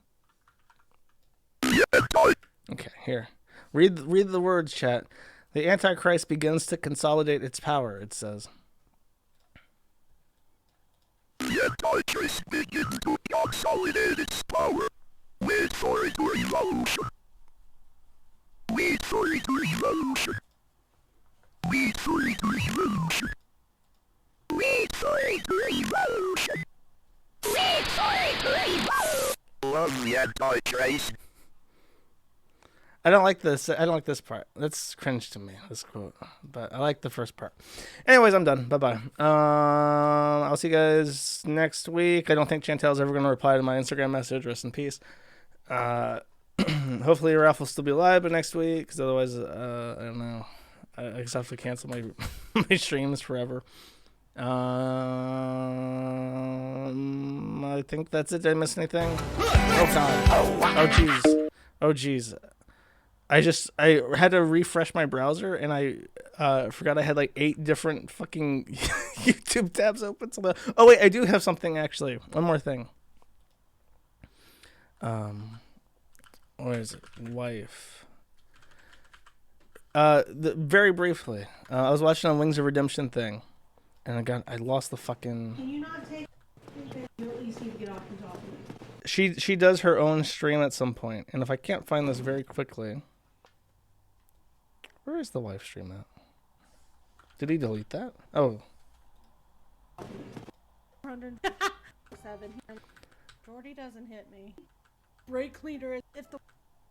Okay, here. Read the words, chat. The Antichrist begins to consolidate its power, it says. The Antichrist begins to consolidate its power. Wait for it, revolution. Wait for it, revolution. Wait for it, revolution. Wait for it, revolution. Wait for it, revolution. Love the Antichrist. I don't like this part. That's cringe to me, this quote. But I like the first part. Anyways, I'm done. Bye-bye. I'll see you guys next week. I don't think Chantel's ever going to reply to my Instagram message. Rest in peace. Hopefully Ralph will still be alive by next week, because otherwise, I don't know. I just have to cancel my my streams forever. I think that's it. Did I miss anything? Oh, God. Oh, jeez. Oh, jeez. I had to refresh my browser, and I forgot I had like 8 different fucking YouTube tabs open. Oh wait, I do have something actually. One more thing. Where is it? Wife. Very briefly, I was watching a Wings of Redemption thing, and I lost the fucking. Can you not take? You at least need to get off and talk to me. She does her own stream at some point, and if I can't find this very quickly, where is the live stream at? Did he delete that? Oh. 107 here. Jordy doesn't hit me. Brake cleaner. If the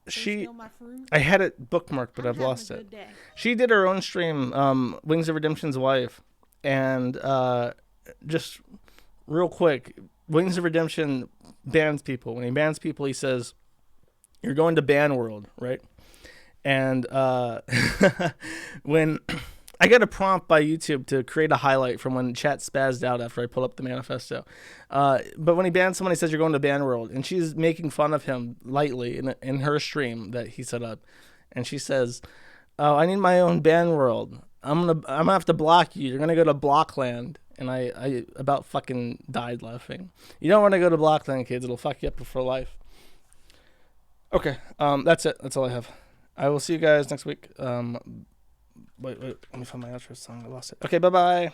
She, steal my fruit. I had it bookmarked, but I've having lost a it. good day. She did her own stream, Wings of Redemption's wife, and just real quick, Wings of Redemption bans people. When he bans people, he says, "You're going to ban world," right? And when I got a prompt by YouTube to create a highlight from when chat spazzed out after I pulled up the manifesto. But when he bans someone, he says, "You're going to ban world." And she's making fun of him lightly in her stream that he set up. And she says, "Oh, I need my own ban world. I'm gonna have to block you. You're gonna go to Blockland." And I about fucking died laughing. You don't want to go to Blockland, kids. It'll fuck you up for life. Okay, that's it. That's all I have. I will see you guys next week. Wait, let me find my outro song. I lost it. Okay, bye-bye.